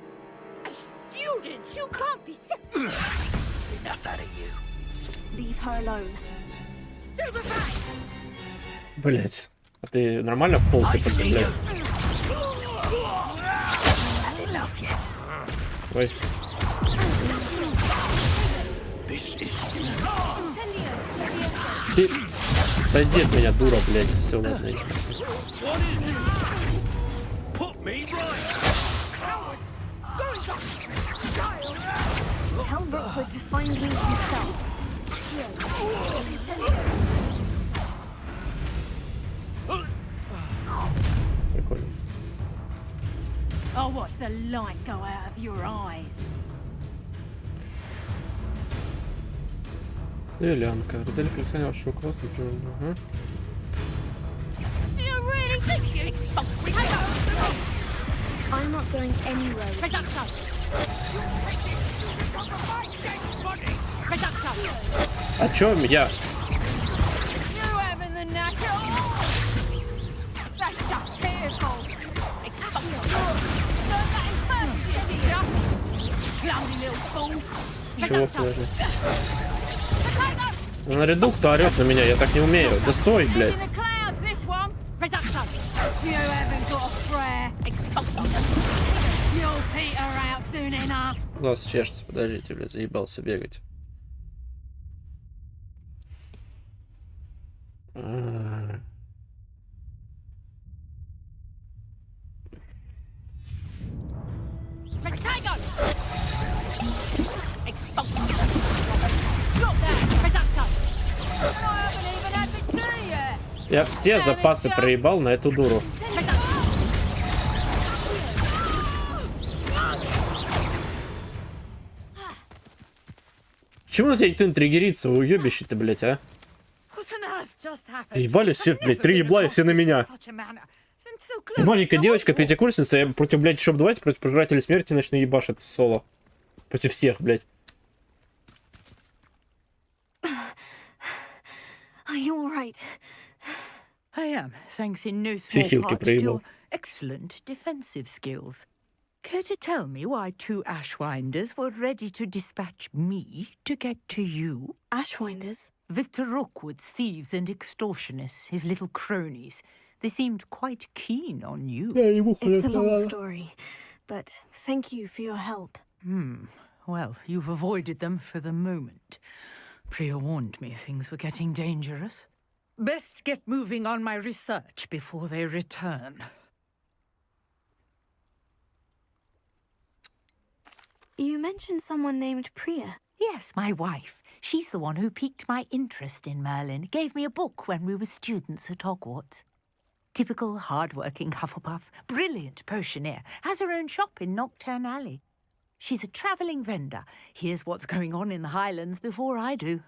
A student! You can't be... Enough out of you. Leave her alone. Stupefied! Блять. А ты нормально в пол типа стрелять? Ой. Ты... Отойди от меня, дура, блядь. Все, ладно. Tell Rookwood to find me himself. Прикольно. I'll watch the light go out of your eyes. Элянка. Родители колесания вашего класса, например. Ага. Do you really think you expulsed me? I'm not going anywhere. О чем я? You having the knack at all? That's just pitiful. Expulsed. Learn that in person, did ya? Clumsy little fool. Чего, подожди? На редук-то орёт на меня, я так не умею. Да стой, блядь. You haven't got a prayer. Expulsed. You'll peter out soon enough. Глаз чешется, подождите, блядь, заебался бегать. Я все запасы проебал на эту дуру. Почему на тебя никто не триггерится, уебище ты, блядь, а? Ебали все, блядь, 3 ебла и все на меня. И маленькая девочка, пятикурсница, я против, блядь, шоп 2, против пожирателей смерти начну ебашиться соло. Против всех, блядь. Are you all right? I am, thanks in no small part to your excellent defensive skills. Care to tell me why 2 Ashwinders were ready to dispatch me to get to you? Ashwinders? Victor Rookwood's thieves and extortionists, his little cronies. They seemed quite keen on you. It's a long story, but thank you for your help. Well, you've avoided them for the moment. Priya warned me things were getting dangerous. Best get moving on my research before they return. You mentioned someone named Priya. Yes, my wife. She's the one who piqued my interest in Merlin, gave me a book when we were students at Hogwarts. Typical hard-working Hufflepuff, brilliant potioneer, has her own shop in Nocturne Alley. She's a travelling vendor, hears what's going on in the Highlands before I do.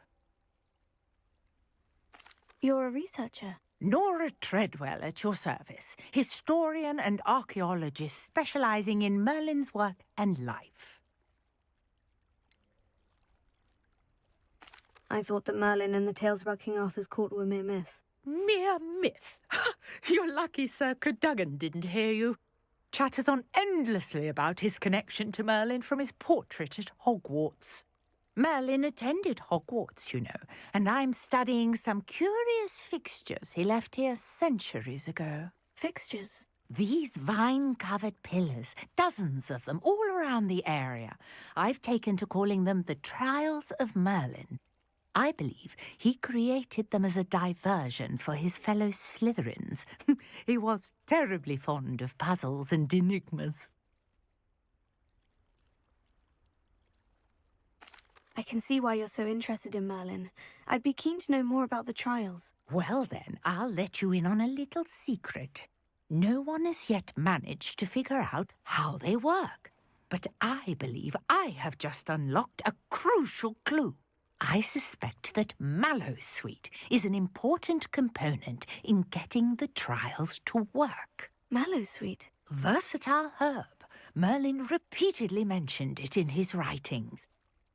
You're a researcher? Nora Treadwell at your service, historian and archaeologist specialising in Merlin's work and life. I thought that Merlin and the tales about King Arthur's court were mere myth. Mere myth? You're lucky Sir Cadogan didn't hear you. Chatters on endlessly about his connection to Merlin from his portrait at Hogwarts. Merlin attended Hogwarts, you know, and I'm studying some curious fixtures he left here centuries ago. Fixtures? These vine-covered pillars, dozens of them, all around the area. I've taken to calling them the Trials of Merlin. I believe he created them as a diversion for his fellow Slytherins. He was terribly fond of puzzles and enigmas. I can see why you're so interested in Merlin. I'd be keen to know more about the trials. Well then, I'll let you in on a little secret. No one has yet managed to figure out how they work. But I believe I have just unlocked a crucial clue. I suspect that Mallowsweet is an important component in getting the trials to work. Mallowsweet? Versatile herb. Merlin repeatedly mentioned it in his writings.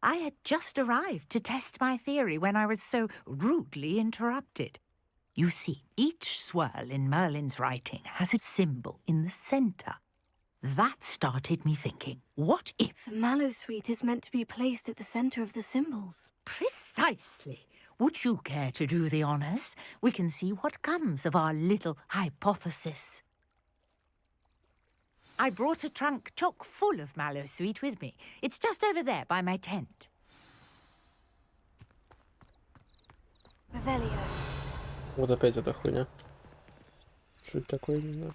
I had just arrived to test my theory when I was so rudely interrupted. You see, each swirl in Merlin's writing has a symbol in the centre. That started me thinking, what if... The Mallowsweet is meant to be placed at the centre of the symbols. Precisely. Would you care to do the honors? We can see what comes of our little hypothesis. I brought a trunk chock full of mallow sweet with me. It's just over there by my tent. Revelio. Вот опять эта хуйня. Что это такое, не знаю.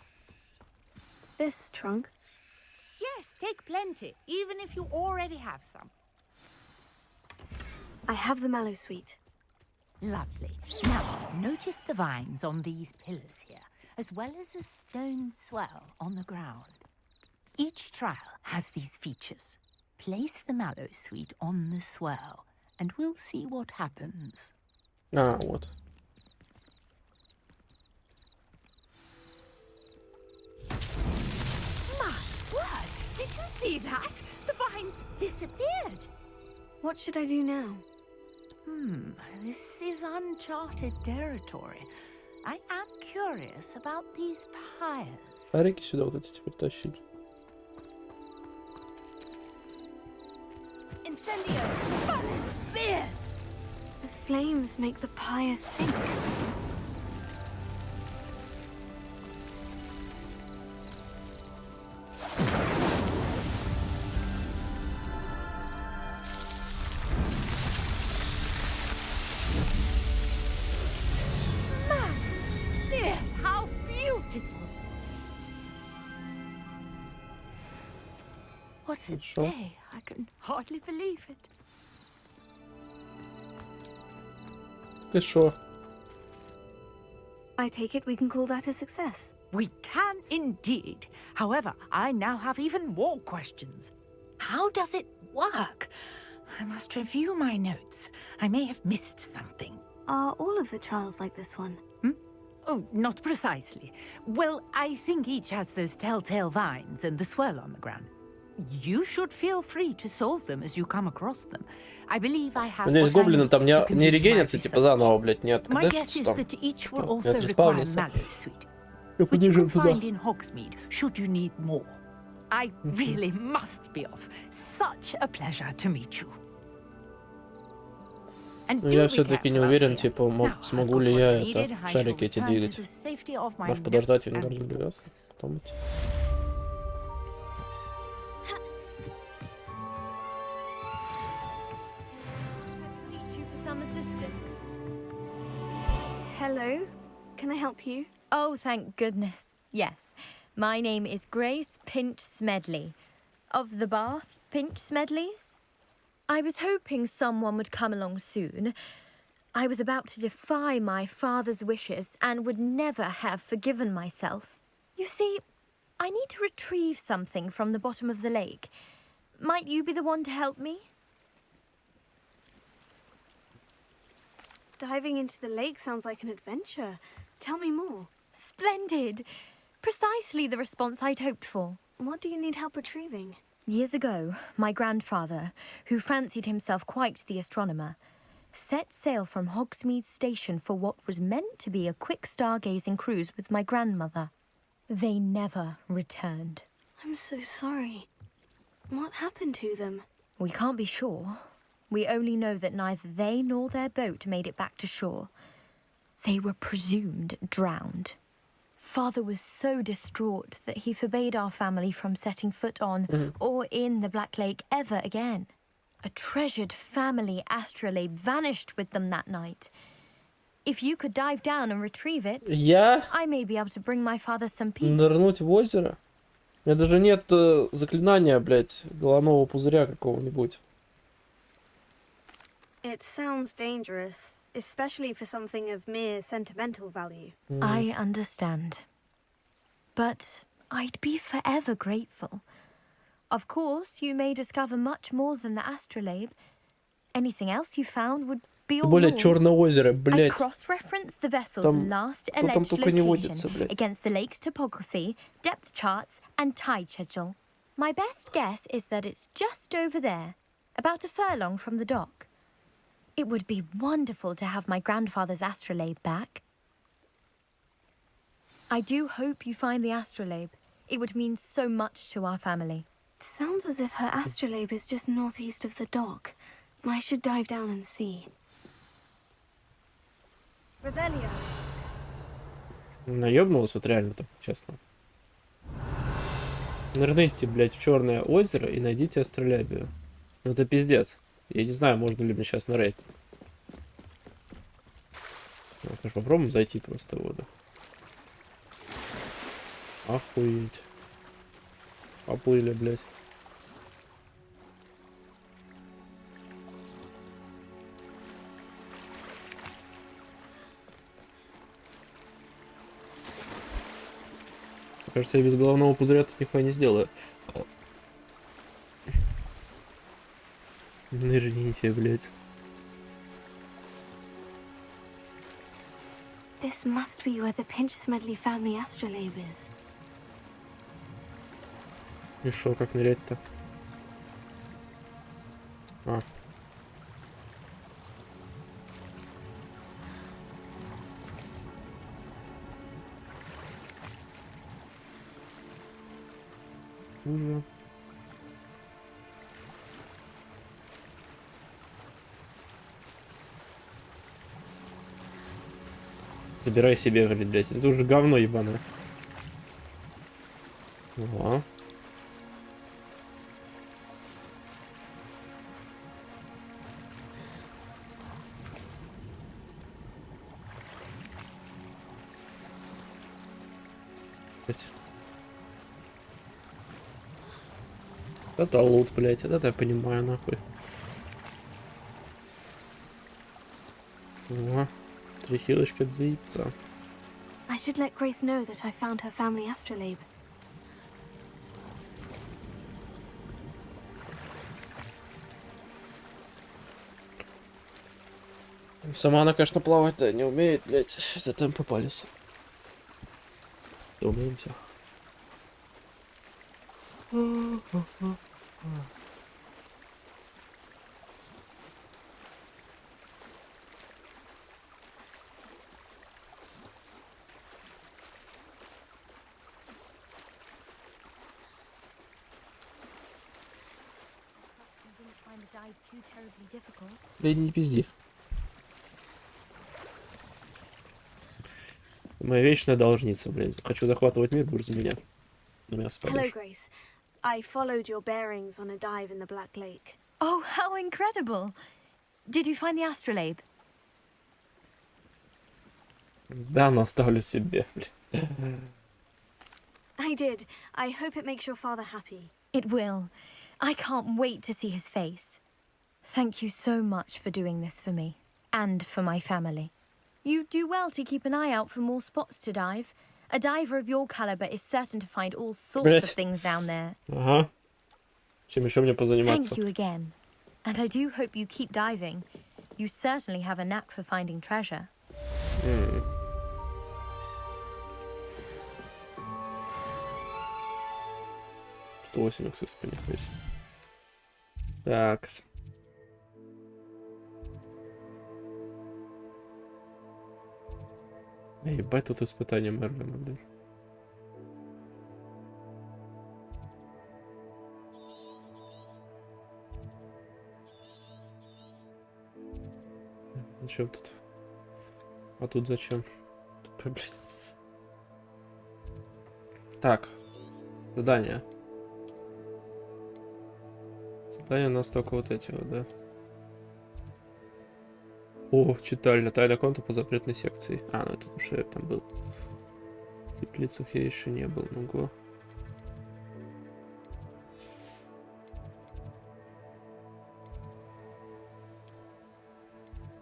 This trunk. Yes, take plenty, even if you already have some. I have the mallow sweet. Lovely. Now, notice the vines on these pillars here, as well as a stone swell on the ground. Each trial has these features. Place the mallow sweet on the swell, and we'll see what happens. А, вот. My word! Did you see that? The vines disappeared. What should I do now? This is uncharted territory. I am curious about these pyres. Фарики сюда вот эти теперь тащить. Incendio! Beard! The flames make the pyre sink. Beard, how beautiful! What a day! I can hardly believe it. И шо? I take it we can call that a success. We can indeed. However, I now have even more questions. How does it work? I must review my notes. I may have missed something. Are all of the trials like this one? Oh, not precisely. Well, I think each has those telltale vines and the swirl on the ground. You should feel free to solve them as you come across them. I believe I have. Надеюсь, гоблины там не регенятся, типа заново, блядь, не My guess откатываются is там. that each will Не also require отреспаунятся. mallow sweet, Я which you подержим can сюда. find in Hogsmeade, should you need more. I really must be off. Such a pleasure to meet you. And Но do я be все-таки не careful out уверен, here. типа, Now, смогу I've ли got я what I needed. это, I shall шарики эти return to двигать. the safety of my Может подождать notes and Вингард Легаси? Потом идти. Beseech you for some assistance. Hello? Can I help you? Oh, thank goodness. Yes. My name is Grace Pinch Smedley. Of the Bath Pinch Smedleys? I was hoping someone would come along soon. I was about to defy my father's wishes and would never have forgiven myself. You see, I need to retrieve something from the bottom of the lake. Might you be the one to help me? Diving into the lake sounds like an adventure. Tell me more. Splendid! Precisely the response I'd hoped for. What do you need help retrieving? Years ago, my grandfather, who fancied himself quite the astronomer, set sail from Hogsmeade Station for what was meant to be a quick stargazing cruise with my grandmother. They never returned. I'm so sorry. What happened to them? We can't be sure. We only know that neither they nor their boat made it back to shore. They were presumed drowned. Father was so distraught that he forbade our family from setting foot on or in the Black Lake ever again. A treasured family astrolabe vanished with them that night. If you could dive down and retrieve it, Я? I may be able to bring my father some peace. Нырнуть в озеро? У меня даже нет заклинания, блядь, головного пузыря какого-нибудь. It sounds dangerous, especially for something of mere sentimental value. I understand. But I'd be forever grateful. Of course, you may discover much more than the astrolabe. Anything else you found would be Тем all более yours. Черное озеро, I've блядь. cross-referenced the vessel's Там- last кто там alleged только не location водится, блядь. against the lake's topography, depth charts, and tide schedule. My best guess is that it's just over there, about a furlong from the dock. It would be wonderful to have my grandfather's astrolabe back. I do hope you find the astrolabe. It would mean so much to our family. It sounds as if her astrolabe is just northeast of the dock. I should dive down and see. Revelio. Наебнулась вот реально так, честно. Нырните, блядь, в Черное озеро и найдите астролябию. Ну это пиздец. Я не знаю, можно ли мне сейчас нырять. Ну, конечно, попробуем зайти просто в воду. Охуеть. Поплыли, блядь. Кажется, я без головного пузыря тут нихуя не сделаю. Нырните, блядь. This must be where the Pinch-Smedley family astrolabe is. И шо, как нырять-то? А. Уже. Забирай себе, говорит, блядь. Это уже говно ебаное. Ага. Это лут, блядь. Это я понимаю, нахуй. Ага. 3 хилочки от заебца. I should let Grace know that I found her family astrolabe. Сама она, конечно, плавать-то не умеет, блядь. Это темпы палец. Думаемся. Да не пизди. Моя вечная должница, блядь. Хочу захватывать мир, будешь за меня. На меня Hello, спалишь. Grace. I followed your bearings on a dive in the Black Lake. Oh, how incredible! Did you find the astrolabe? Да, но оставлю себе, блядь. I did. I hope it makes your father happy. It will. I can't wait to see his face. Thank you so much for doing this for me and for my family. You do well to keep an eye out for more spots to dive. A diver of your caliber is certain to find all sorts of things down there. Ага. Чем еще мне позаниматься? Thank you again. And I do hope you keep diving. You certainly have a knack for finding treasure. 108 XS по них есть. Так. Ебать, тут испытание Мерлина, блядь. Зачем тут? А тут зачем? Тупо, блядь. Так. Задание. Задание у нас только вот эти вот, да. О, читальня. Тайна конта по запретной секции. А, ну это уже там был. В теплицах я еще не был. Ну-го.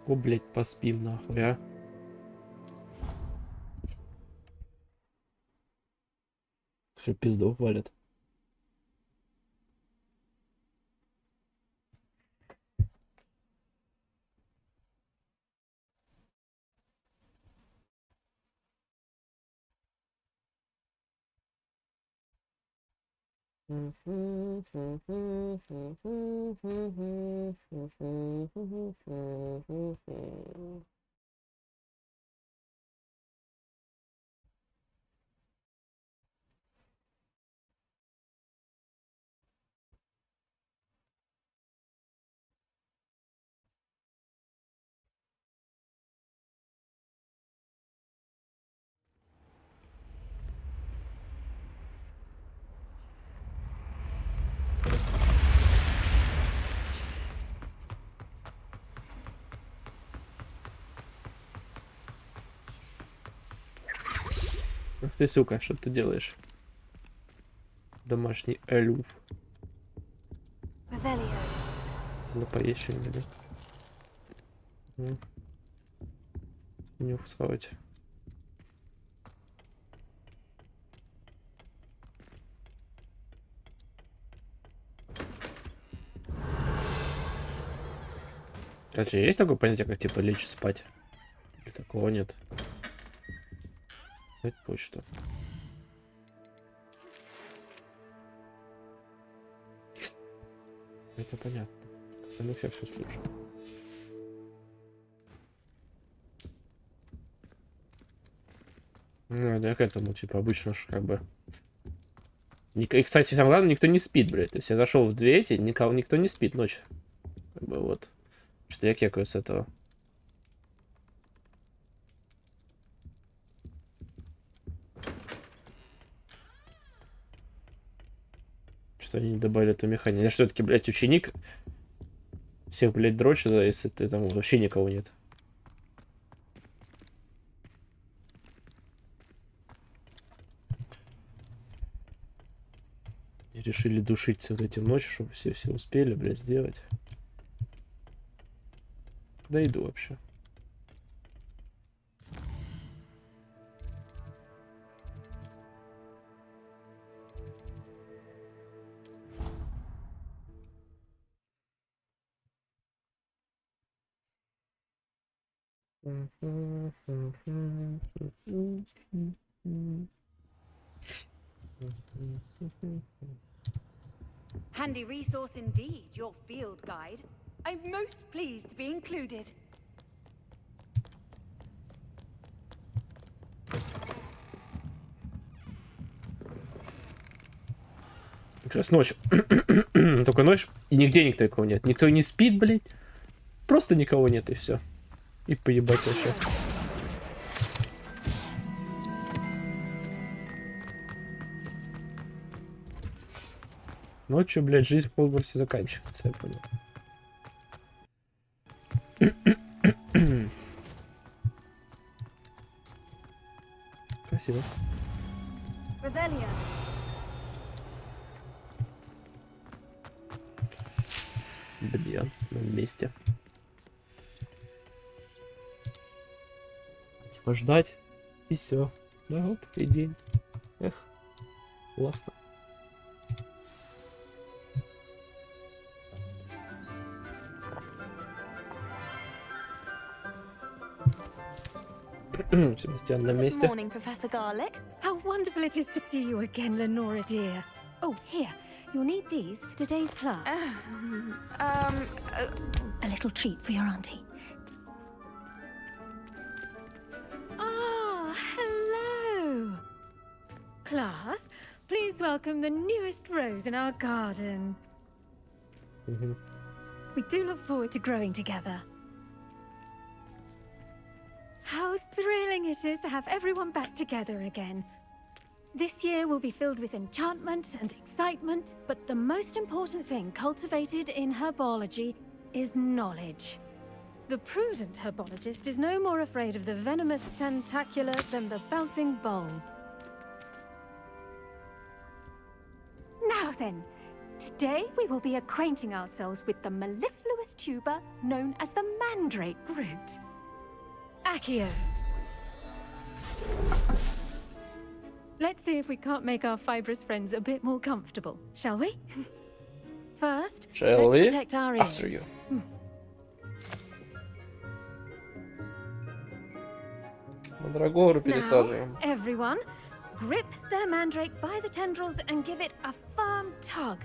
О, блядь, поспим нахуй, а. Что пиздов валят. Ух ты, сука, что ты делаешь? Домашний эльф. Ну, поесть что-нибудь. Нюх схавать. Короче, есть такое понятие, как типа лечь спать? Или такого нет? Дать почту. Это понятно. Остальных я все слушаю. Ну, я к этому, типа, обычно ж как бы... И, кстати, самое главное, никто не спит, блядь. То есть я зашел в 2 эти, никто не спит ночью. Как бы вот. Что я кекаю с этого. Что они не добавили эту механику. Я что, таки, блядь, ученик? Всех, блядь, дрочат, если ты там вообще никого нет. И решили душить вот этим ночью, чтобы все успели, блядь, сделать. Куда иду вообще? Handy resource indeed, your field guide. I'm most pleased to be included. Сейчас ночь. Только ночь. И нигде никого нет. Никто не спит, блядь. Просто никого нет, и все. И поебать вообще. Ночью, блядь, жизнь в Хогвартсе заканчивается, я понял. Красиво. Блин, на месте. Типа ждать, и все. Да, оп, и день. Эх, классно. Себастьян на месте. Good morning, Professor Garlick. How wonderful it is to see you again, Lenora dear. Oh, here. You'll need these for today's class. A little treat for your auntie. Ah, hello. Class, please welcome the newest rose in our garden. We do look forward to growing together. How thrilling it is to have everyone back together again. This year will be filled with enchantment and excitement, but the most important thing cultivated in herbology is knowledge. The prudent herbologist is no more afraid of the venomous tentacular than the bouncing bulb. Now then, today we will be acquainting ourselves with the mellifluous tuber known as the mandrake root. Accio. Let's see if we can't make our fibrous friends a bit more comfortable, shall we? First, let's protect our ears. After you. Мандрагору пересаживаем. Now, everyone, grip their mandrake by the tendrils and give it a firm tug.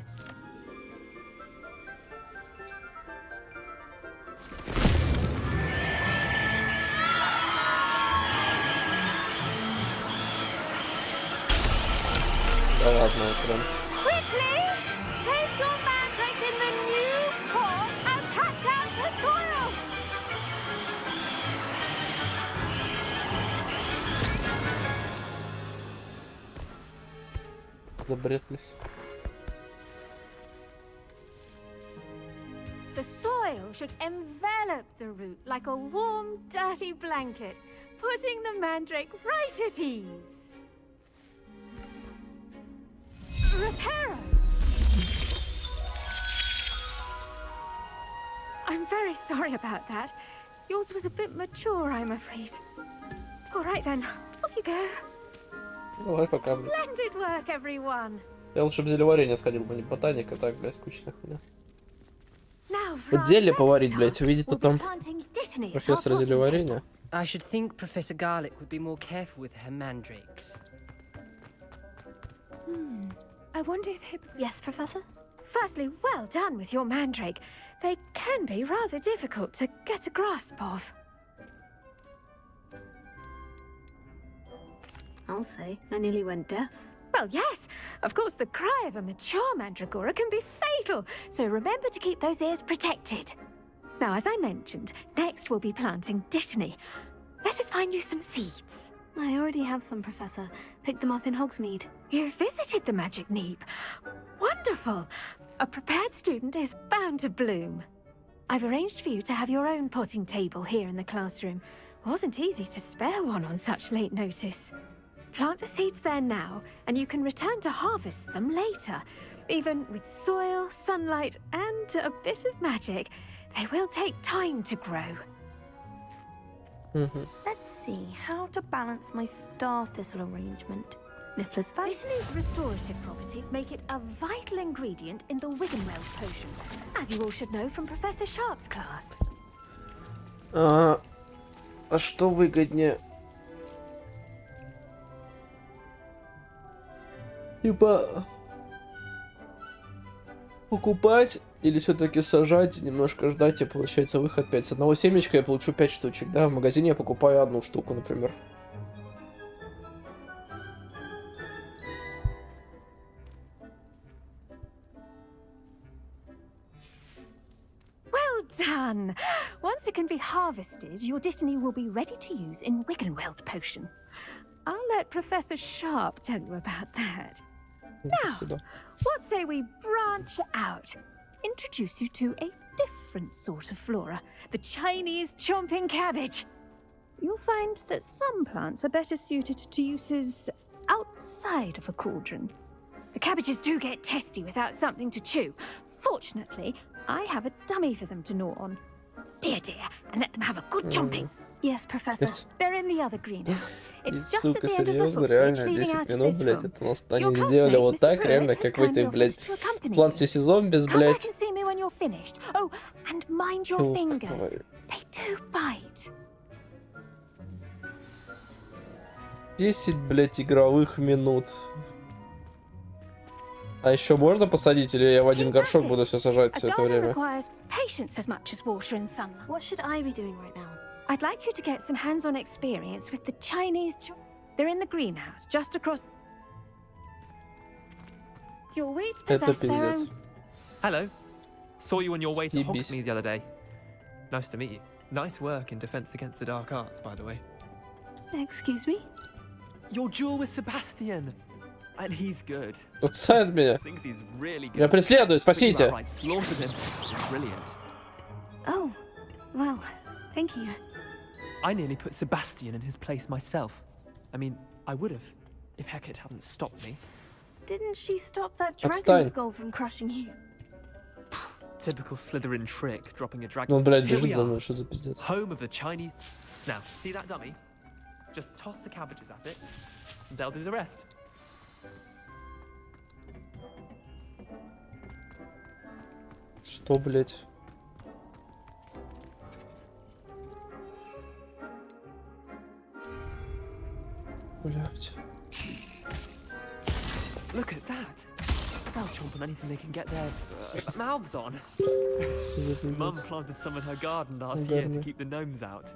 Да ладно, прям. Quickly, place your mandrake in the new core and cut down the soil. Забретлись. The soil should envelop the root like a warm, dirty blanket, putting the mandrake right at ease. repairer. I'm very sorry about that. Yours was a bit mature, I'm afraid. All right then, off you go. Давай пока, блядь. Splendid work, everyone. Я лучше бы зельеварение сходил бы, не ботаника, так, блядь, скучно. Да. Now for Вот our зелье next поварить, блядь, task, увидит we'll то be там planting Dittany at our профессора potting зельеварения. I should think Professor Garlick would be more careful with her mandrakes. I wonder if Hippogriff... Yes, Professor? Firstly, well done with your mandrake. They can be rather difficult to get a grasp of. I'll say, I nearly went deaf. Well, yes. Of course, the cry of a mature mandragora can be fatal, so remember to keep those ears protected. Now, as I mentioned, next we'll be planting Dittany. Let us find you some seeds. I already have some, Professor. Picked them up in Hogsmeade. You visited the Magic Neep. Wonderful. A prepared student is bound to bloom. I've arranged for you to have your own potting table here in the classroom. Wasn't easy to spare one on such late notice. Plant the seeds there now, and you can return to harvest them later. Even with soil, sunlight, and a bit of magic, they will take time to grow. Let's see how to balance my star thistle arrangement. Mifflin's fun. Dittany's restorative properties make it a vital ingredient in the Wiggenweld potion, as you all should know from Professor Sharp's class. А что выгоднее? Типа покупать или все-таки сажать, немножко ждать и получается выход 5. С одного семечка я получу 5 штучек, да? В магазине я покупаю одну штуку, например. Well done! Once it can be harvested, your Dittany will be ready to use in Wiggenweld potion. I'll let Professor Sharp tell you about that. Now, what say we branch out? Introduce you to a different sort of flora, the Chinese chomping cabbage. You'll find that some plants are better suited to uses outside of a cauldron. The cabbages do get testy without something to chew. Fortunately, I have a dummy for them to gnaw on. Be a dear and let them have a good chomping. Yes, Professor. They're in the other greenhouse. It's just at Сука, the end of the серьезно, footbridge реально leading 10 out of минут, this блядь, room. это нас Your они сделали classmate, вот Mr. так, Pruitt, реально, has как в этой, kindly блядь, offered to accompany План you. Сиси Зомбис, Come back блядь. and see me when you're finished. Oh, and mind your Ёб fingers. твою. They do bite. 10, блядь, игровых минут. А еще можно посадить, или я в один горшок буду все сажать A все это garden время? requires patience as much as water and sunlight. What should I be doing right now? I'd like you to get some hands-on experience with the Chinese. They're in the greenhouse, just across. Your weeds Это possess their пиздец. own. Hello. Saw you on your way to Ебись. Hogsmeade the other day. Nice to meet you. Nice work in Defense Against the Dark Arts, by the way. Excuse me? Your duel with Sebastian. And he's good. Отстань от меня. Thinks he's really good. Меня преследуют, спасите. Right, slaughtered him. Brilliant. Oh, well, thank you. I nearly put Sebastian in his place myself. I mean, I would have, if Hecate hadn't stopped me. Didn't she stop that dragon Отстань. skull from crushing you? Typical Slytherin trick, dropping a dragon. Ну, блядь, Here we бежит за are, мной, что за пиздец? home of the Chinese. Now, see that dummy? Just toss the cabbages at it, and they'll do the rest. Что, блядь? Блядь. Look at that. They'll chomp on anything they can get their mouths on. Mum planted some in her garden last year to keep the gnomes out.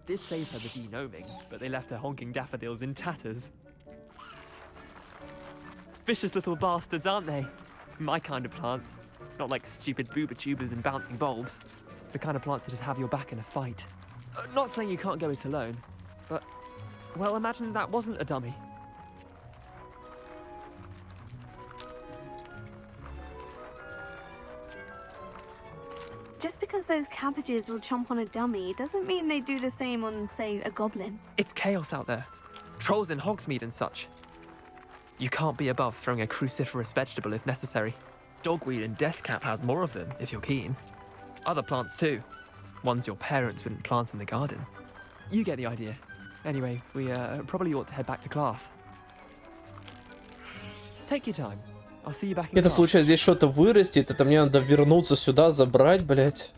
Did save her the de-gnoming, but they left her honking daffodils in tatters. Vicious little bastards, aren't they? My kind of plants. Not like stupid booba tubers and bouncing bulbs. The kind of plants that'd have your back in a fight. Not saying you can't go it alone, but, well, imagine that wasn't a dummy. Just because those cabbages will chomp on a dummy doesn't mean they do the same on, say, a goblin. It's chaos out there. Trolls in Hogsmeade and such. You can't be above throwing a cruciferous vegetable if necessary. Dogweed and deathcap has more of them, if you're keen. Other plants too. Ones your parents wouldn't plant in the garden. You get the idea. Anyway, we probably ought to head back to class. Take your time. I'll see you back in Это class. получается, здесь что-то вырастет, это мне надо вернуться сюда, забрать, блядь.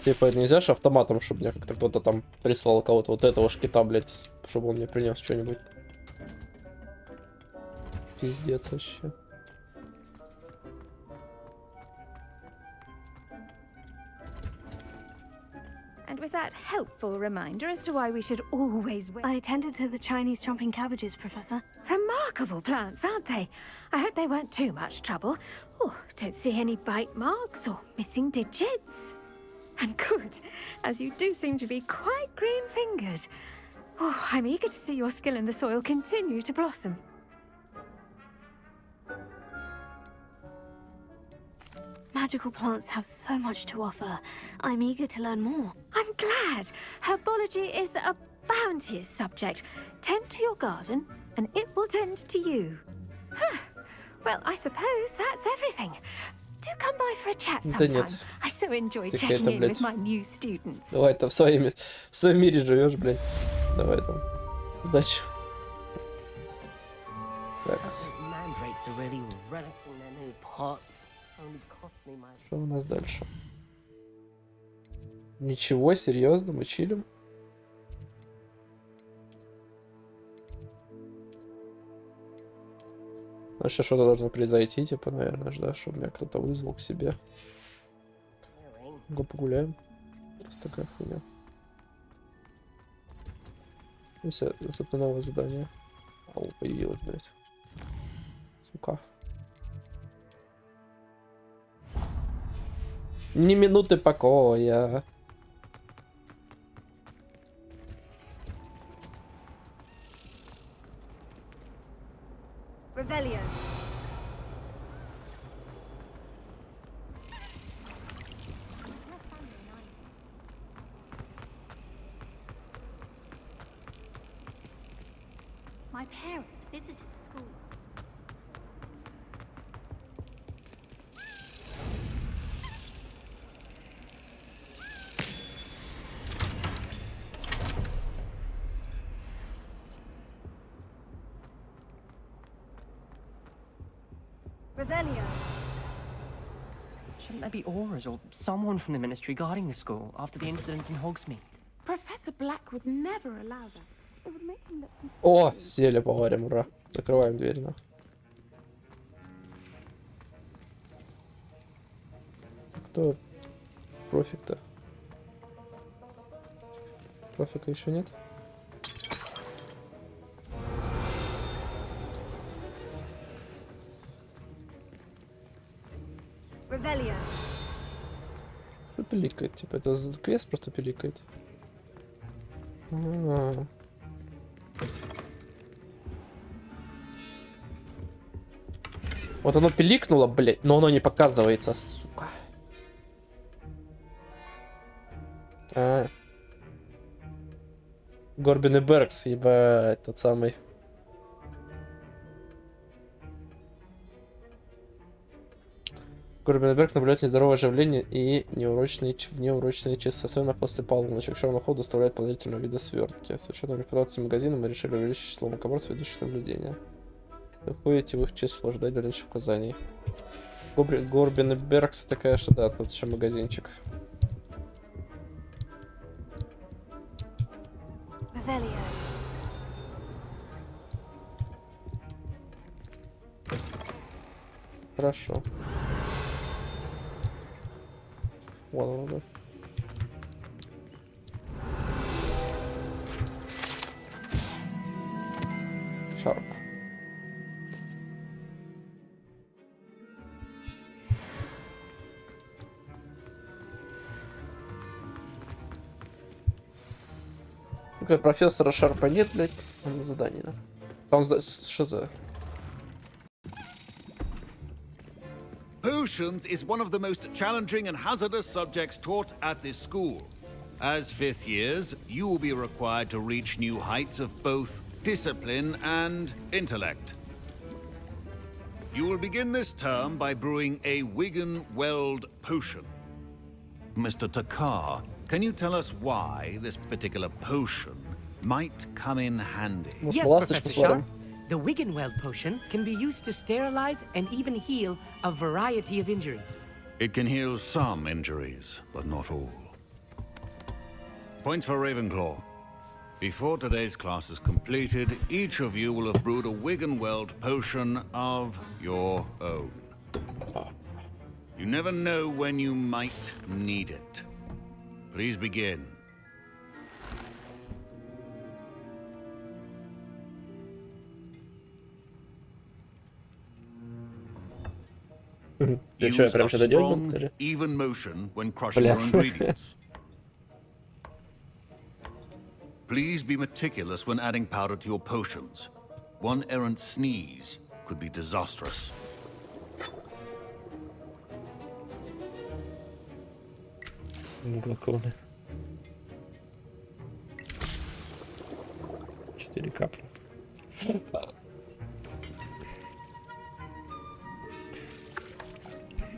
Типа, это нельзя же автоматом, чтобы мне как-то кто-то там прислал кого-то вот этого шкита, блядь, чтобы он мне принес что-нибудь. Пиздец вообще. And with that helpful reminder as to why we should always wait. I attended to the Chinese chomping cabbages, Professor. Remarkable plants, aren't they? I hope they weren't too much trouble. Oh, don't see any bite marks or missing digits. And good, as you do seem to be quite green-fingered. Oh, I'm eager to see your skill in the soil continue to blossom. Magical plants have so much to offer. I'm eager to learn more. I'm glad. Herbology is a bounteous subject. Tend to your garden, and it will tend to you. Huh. Well, I suppose that's everything. Do come by for a chat sometime. I so enjoy checking in with my new students. Давай там в своем мире живешь, блядь. Давай там. Удачи. Такс. Что у нас дальше? Ничего, серьезно, мы чилим. Ну, сейчас что-то должно произойти, типа, наверное, да, чтобы меня кто-то вызвал к себе. Ну, погуляем. Просто такая хуйня. Если это новое задание. Ау, появилось, блядь. Сука. Ни минуты покоя. Revelio. My parents visited the school. Revelio. Shouldn't there be auras or someone from the ministry guarding the school after the incident in Hogsmeade? Professor Black would never allow that. It would make him look... О, зелье поварим, ура. Закрываем дверь, на. Кто профик-то? Профика еще нет? Revelio. Что пиликает? Типа это квест просто пиликает. А-а-а. Вот оно пиликнуло, блять, но оно не показывается, сука. Горбин и Беркс, ебать, тот самый. Горбин и Беркс наблюдает нездоровое оживление и неурочные часы, особенно после полуночи. К черному ходу доставляет подозрительного вида свертки. С учетом репутации магазина мы решили увеличить число макаборцев, ведущих наблюдения. Вы входите в их число, ждать дальнейших указаний. Горбин и Беркс такая, что да, тут еще магазинчик. Хорошо. Вон он, да. Шарп. Только профессора Шарпа нет, блядь, на задании. Там что за... Potions is one of the most challenging and hazardous subjects taught at this school. As fifth years, you will be required to reach new heights of both discipline and intellect. You will begin this term by brewing a Wiggenweld potion. Mr. Takar, can you tell us why this particular potion might come in handy? Yes, Professor Sharp. The Wiggenweld potion can be used to sterilize and even heal a variety of injuries. It can heal some injuries, but not all. Points for Ravenclaw. Before today's class is completed, each of you will have brewed a Wiggenweld potion of your own. You never know when you might need it. Please begin. Use a strong, even motion when crushing your ingredients. Please be meticulous when adding powder to your potions. One errant sneeze could be disastrous. Глаконы. 4 капли.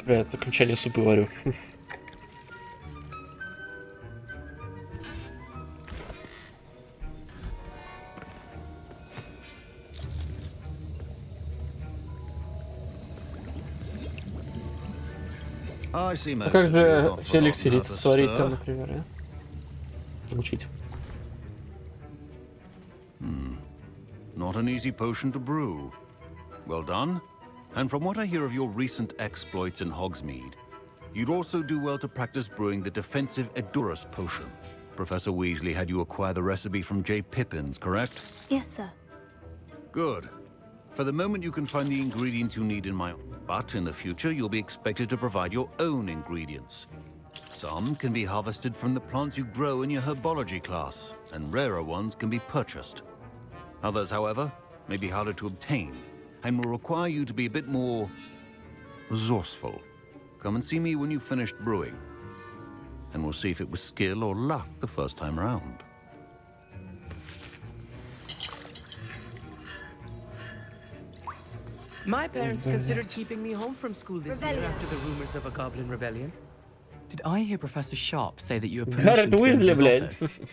Бля, это окончание супа варю. А как же все эликсирицы сварить там, например, а? Учить. Not an easy potion to brew. Well done. And from what I hear of your recent exploits in Hogsmeade, you'd also do well to practice brewing the defensive Edurus potion. Professor Weasley had you acquire the recipe from J. Pippins, correct? Yes, sir. Good. For the moment, you can find the ingredients you need in my... But in the future, you'll be expected to provide your own ingredients. Some can be harvested from the plants you grow in your herbology class, and rarer ones can be purchased. Others, however, may be harder to obtain, and will require you to be a bit more resourceful. Come and see me when you've finished brewing, and we'll see if it was skill or luck the first time around. My parents considered keeping me home from school this year after the rumors of a goblin rebellion. Did I hear Professor Sharp say that you were Гаррет Уизли, блядь.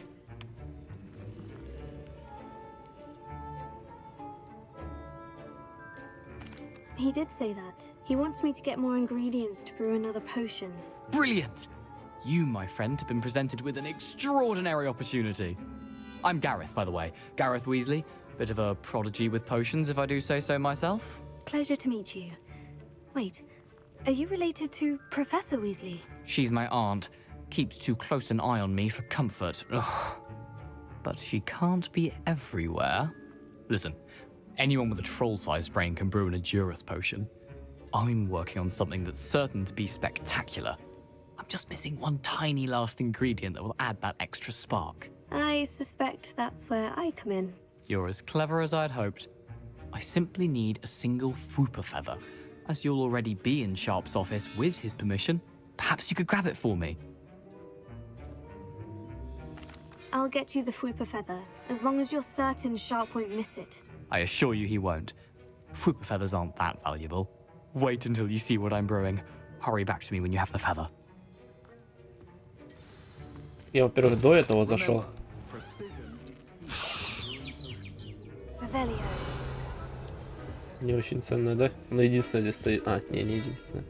He did say that. He wants me to get more ingredients to brew another potion. Brilliant! You, my friend, have been presented with an extraordinary opportunity. I'm Gareth, by the way. Gareth Weasley. Bit of a prodigy with potions, if I do say so myself. Pleasure to meet you. Wait, are you related to Professor Weasley? She's my aunt. Keeps too close an eye on me for comfort. Ugh. But she can't be everywhere. Listen, anyone with a troll-sized brain can brew an Edurus potion. I'm working on something that's certain to be spectacular. I'm just missing one tiny last ingredient that will add that extra spark. I suspect that's where I come in. You're as clever as I'd hoped. I simply need a single Fwooper feather. As you'll already be in Sharp's office with his permission, perhaps you could grab it for me. I'll get you the Fwooper feather, as long as you're certain Sharp won't miss it. I assure you he won't. Fwooper feathers aren't that valuable. Wait until you see what I'm brewing. Hurry back to me when you have the feather. Я, во-первых, до этого зашел. Revelio. Не очень ценная, да? Но единственное здесь стоит. А, не единственное.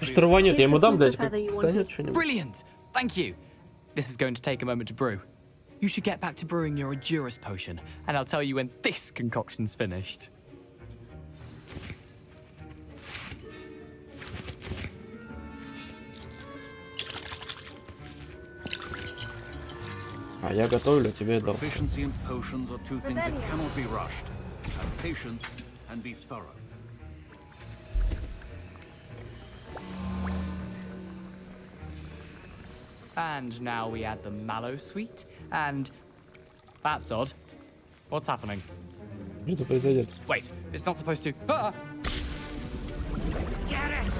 Что рванет, я ему дам, блядь, как встанет что-нибудь. Brilliant! Thank you. This is going to take a moment to brew. You should get back to brewing your Edurus potion, and I'll tell you when this concoction's finished. А я готовлю, тебе дал. Proficiency in potions are two things that cannot be rushed. Have patience and be thorough. And now we add the mallow sweet, and that's odd. What's happening? Что произойдет? Wait, it's not supposed to. Ah! Get it!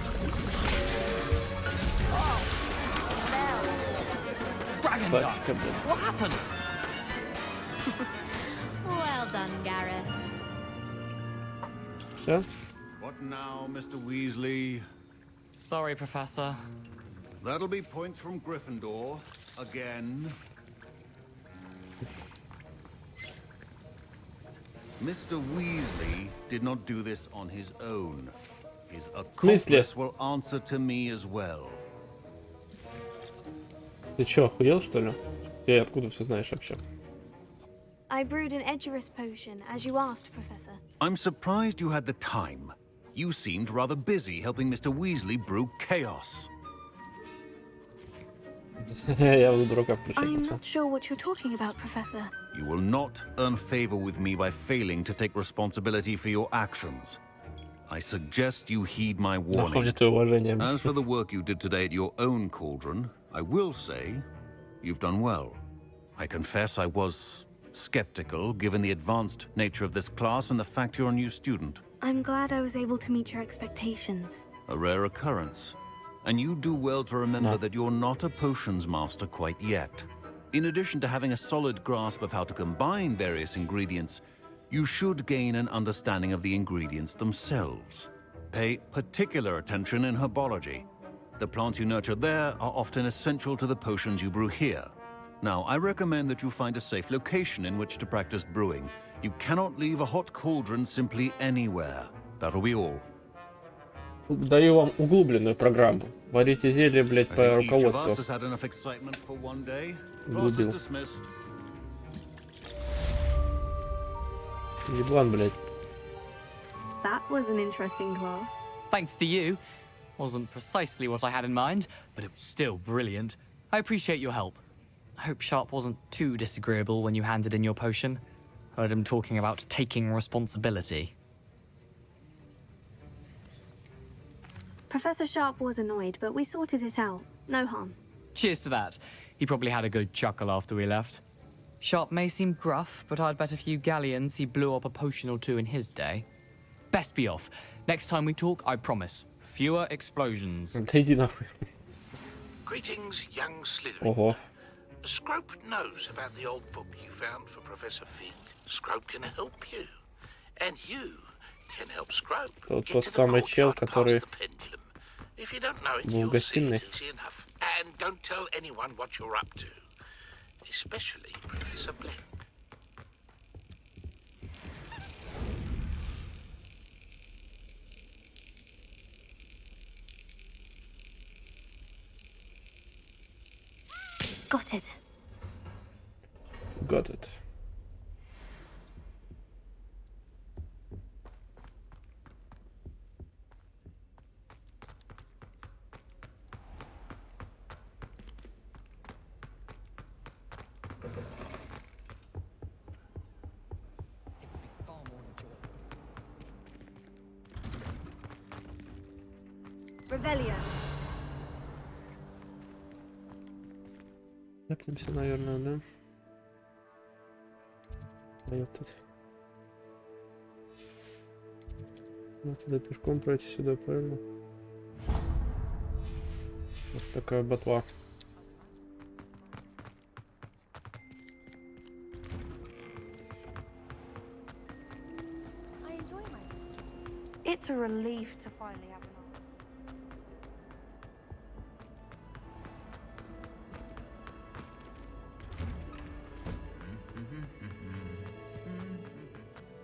Dragon Классика, died. блин. What happened? Well done, Gareth. Все? What now, Mr. Weasley? Sorry, Professor. That'll be points from Gryffindor. Again. Mr. Weasley did not do this on his own. His accomplice will answer to me as well. Ты чё, охуел, что ли? Ты откуда все знаешь вообще? I brewed an Edgerus potion, as you asked, Professor. I'm surprised you had the time. You seemed rather busy helping Mr. Weasley brew chaos. Я буду дурака включать. I'm not sure what you're talking about, Professor. You will not earn favor with me by failing to take responsibility for your actions. I suggest you heed my warning. As for the work you did today at your own cauldron, I will say you've done well. I confess I was skeptical, given the advanced nature of this class and the fact you're a new student. I'm glad I was able to meet your expectations. A rare occurrence. And you do well to remember that you're not a potions master quite yet. In addition to having a solid grasp of how to combine various ingredients, you should gain an understanding of the ingredients themselves. Pay particular attention in herbology. The plants you nurture there are often essential to the potions you brew here. Now, I recommend that you find a safe location in which to practice brewing. You cannot leave a hot cauldron simply anywhere. That'll be all. Даю вам углубленную программу. Варите зелье, блядь, по руководству. Углубил. Еблан, блядь. That was an interesting class. Thanks to you. Wasn't precisely what I had in mind, but it was still brilliant. I appreciate your help. I hope Sharp wasn't too disagreeable when you handed in your potion. Heard him talking about taking responsibility. Professor Sharp was annoyed, but we sorted it out. No harm. Cheers to that. He probably had a good chuckle after we left. Sharp may seem gruff, but I'd bet a few galleons he blew up a potion or two in his day. Best be off. Next time we talk, I promise. Fewer explosions. Да иди нахуй. Greetings, young Slytherin. Ого. Scrope knows about the old book you found for Professor Fig. Scrope can help you. And you can help Scrope. Тот самый чел, который If you don't know it, был в you'll see гостиной. it easy enough. And don't tell anyone what you're up to. Especially Professor Black. Got it. Got it. Revelio. Ляпнемся, наверное, да? А ёптать. Вот сюда пешком пройти, сюда, правильно? Вот такая ботва. It's a relief to finally have an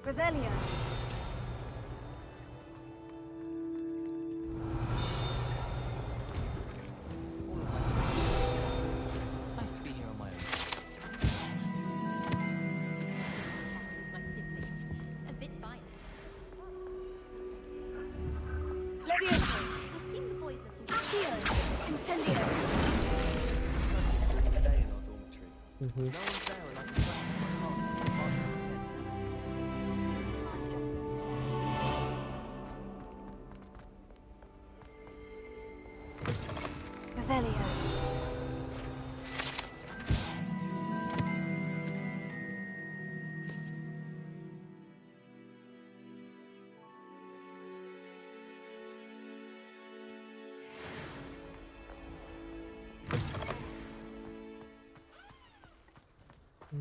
Revelio. Nice to be here on my own. My siblings. A bit violent. Levioso. I've seen the boys looking Accio. Incendio. Day in our dormitory. Mhm. No one's there, and I can swear my heart is Revelio. What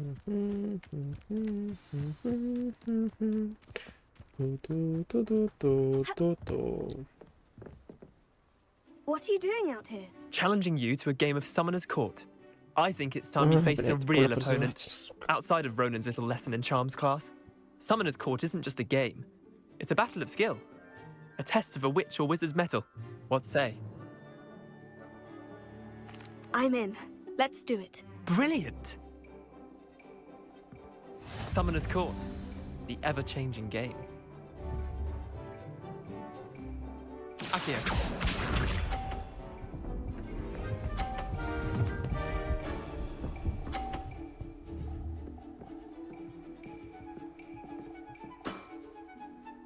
are you doing out here? Challenging you to a game of Summoner's Court. I think it's time you faced a real opponent, outside of Ronan's little lesson in charms class. Summoner's Court isn't just a game. It's a battle of skill. A test of a witch or wizard's mettle. What say? I'm in. Let's do it. Brilliant! Summoner's Court. The ever-changing game. Akio.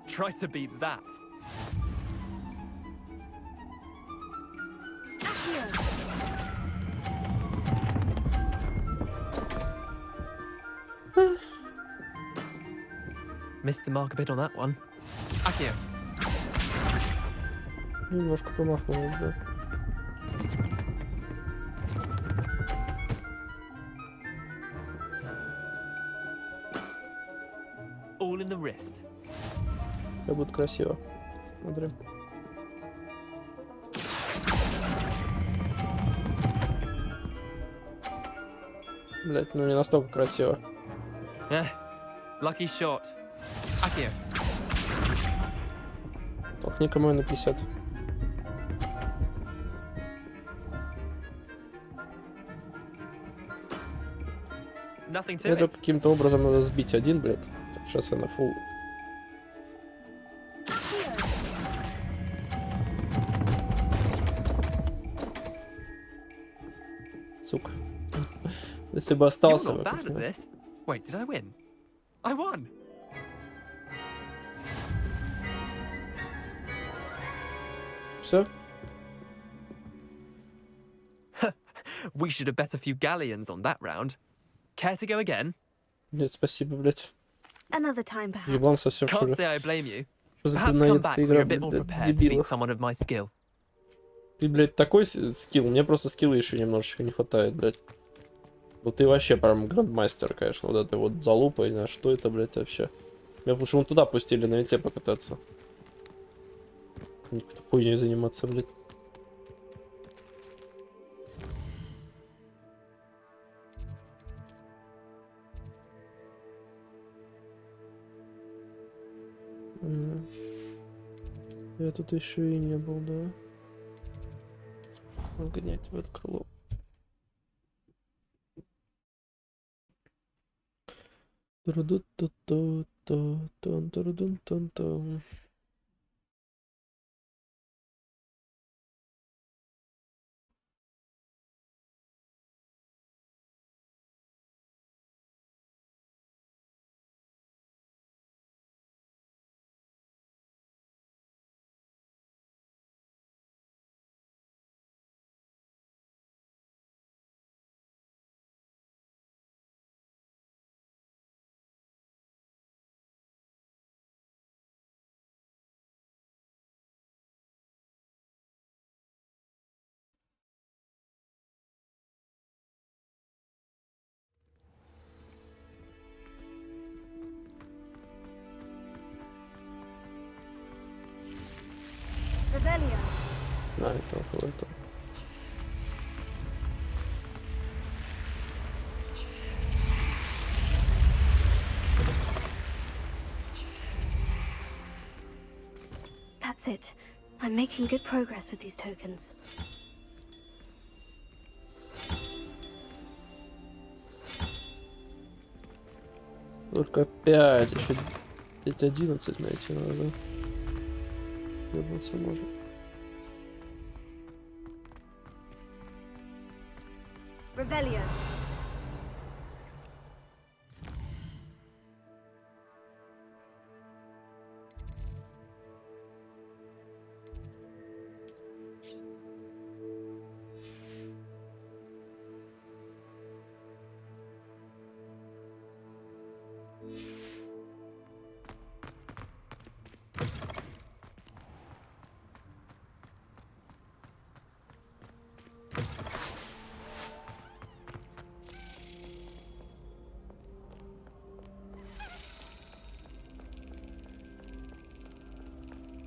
Try to beat that. Missed the mark a bit on that one. Akio. Немножко промахнулась, да. All in the wrist. Как будет красиво. Смотри. Блять, ну не настолько красиво. Lucky shot. Akio. Толкни-ка мой на 50. Nothing to Это it. каким-то образом надо сбить один, блядь. Сейчас я на фул. Сука. Если бы остался You're бы. not bad at this. Wait, did I win? I won! Все? We should have bet a few galleons on that round. Care to go again? Нет, спасибо, блядь. Another time, perhaps. Еблан совсем, что Can't ли? say I blame you. Что за Perhaps come back говноедская when you're игра, a bit more блядь, prepared to beat дебилов? someone of my skill. Ты, блядь, такой скилл? Мне просто скилла еще немножечко не хватает, блядь. Ну ты вообще прям грандмастер, конечно. Вот этой вот залупой, не знаю, что это, блядь, вообще. Меня лучше вон туда пустили, на метле покататься. Никто хуйней заниматься, блядь. Я тут еще и не был, да? Гонять в это крыло. Revelio. А, это около этого. That's it. I'm making good progress with these tokens. Только опять еще 11 найти надо. Ебаться можно. Revelio.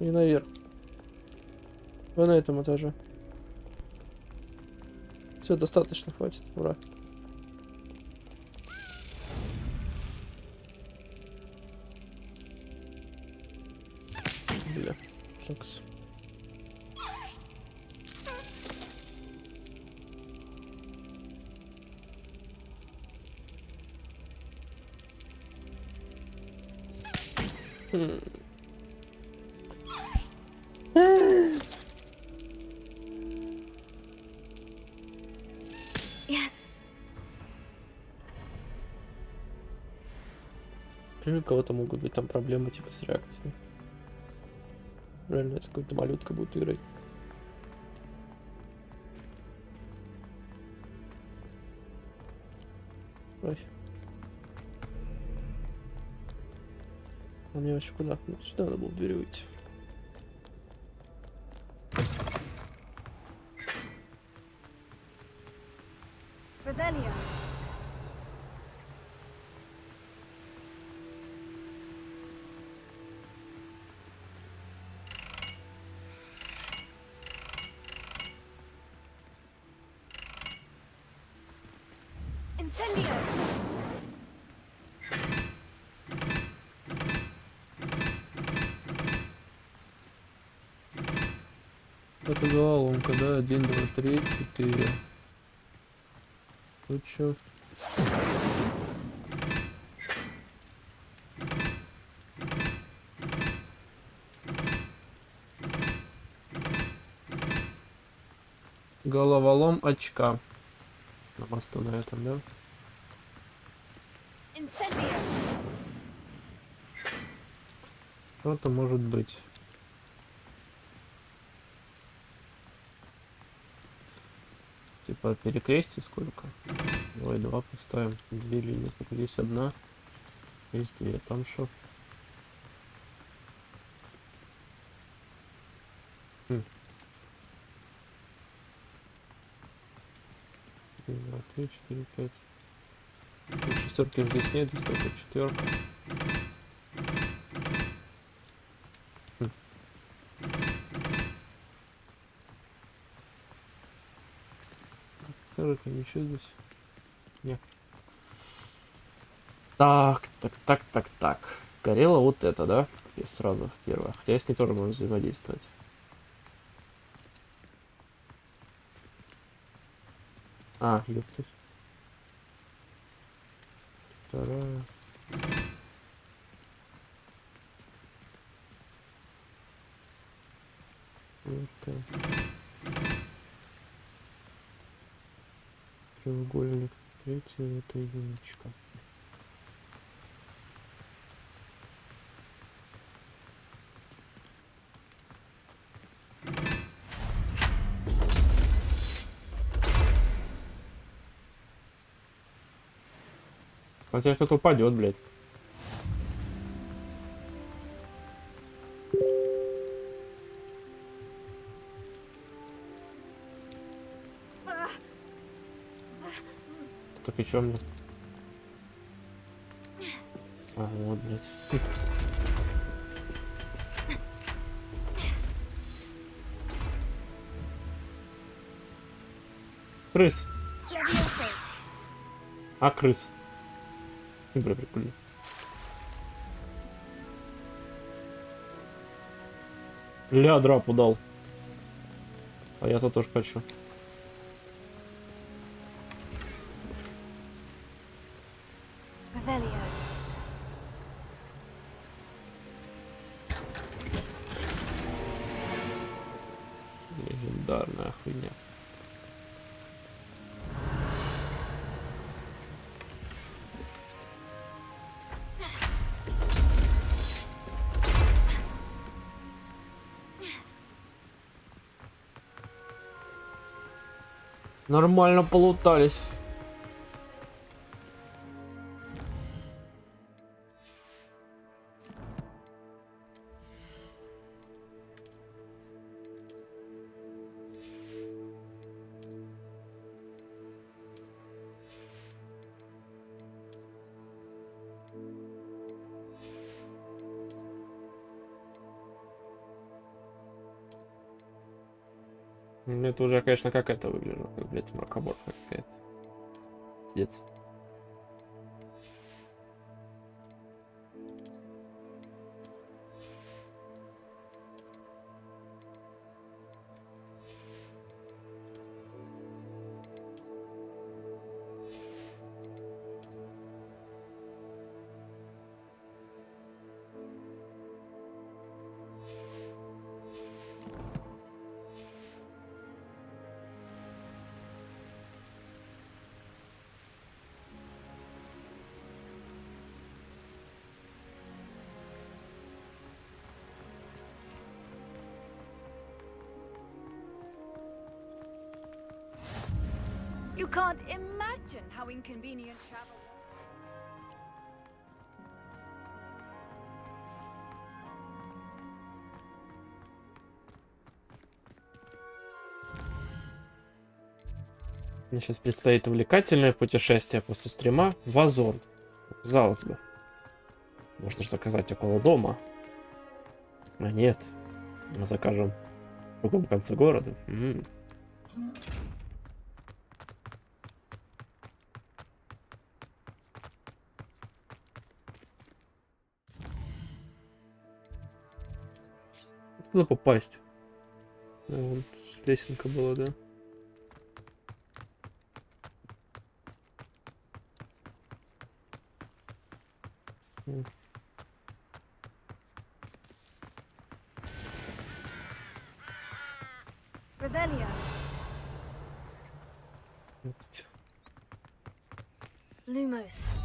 И наверх. Вы на этом этаже. Все, достаточно, хватит. Ура. Бля. Такс. Yes. Например, у кого-то могут быть там проблемы типа с реакцией. Реально, если какая-то малютка будет играть. Ой. А мне вообще куда? Ну, сюда надо было в дверь выйти. Revelio. Incendio. Это головоломка, да? 1, 2, 3, 4. Тут чё? Головолом очка. На мосту на этом, да? Incendio. Что-то может быть. Типа перекрестие сколько? Давай 2 поставим. 2 линии. Здесь одна. Здесь 2. Там что? 1, 2, 3, 4, 5. Ну, шестерки здесь нет, здесь только четверка. Скажи-ка, ничего здесь? Нет. Так. Горело вот это, да? Здесь сразу в первое. Хотя с ней тоже можно взаимодействовать. А, ёпты. Вторая. Это треугольник. Третья это единичка. Хотя что-то упадет, блядь. Так и чё мне? А, вот, блядь. Крыс. А, крыс. Бля, прикольно. Ля, драпу дал. А я-то тоже хочу. Revelio. Легендарная хуйня. Нормально полутались. Это уже, конечно, как это выглядело, как, блядь, мракоборка какая-то. Пиздец. You can't imagine how inconvenient travel. Мне сейчас предстоит увлекательное путешествие после стрима в Озон. Казалось бы. Можно же заказать около дома. Но нет. Мы закажем в другом конце города. Куда попасть? Вон лесенка была, да? Revelio. Lumos.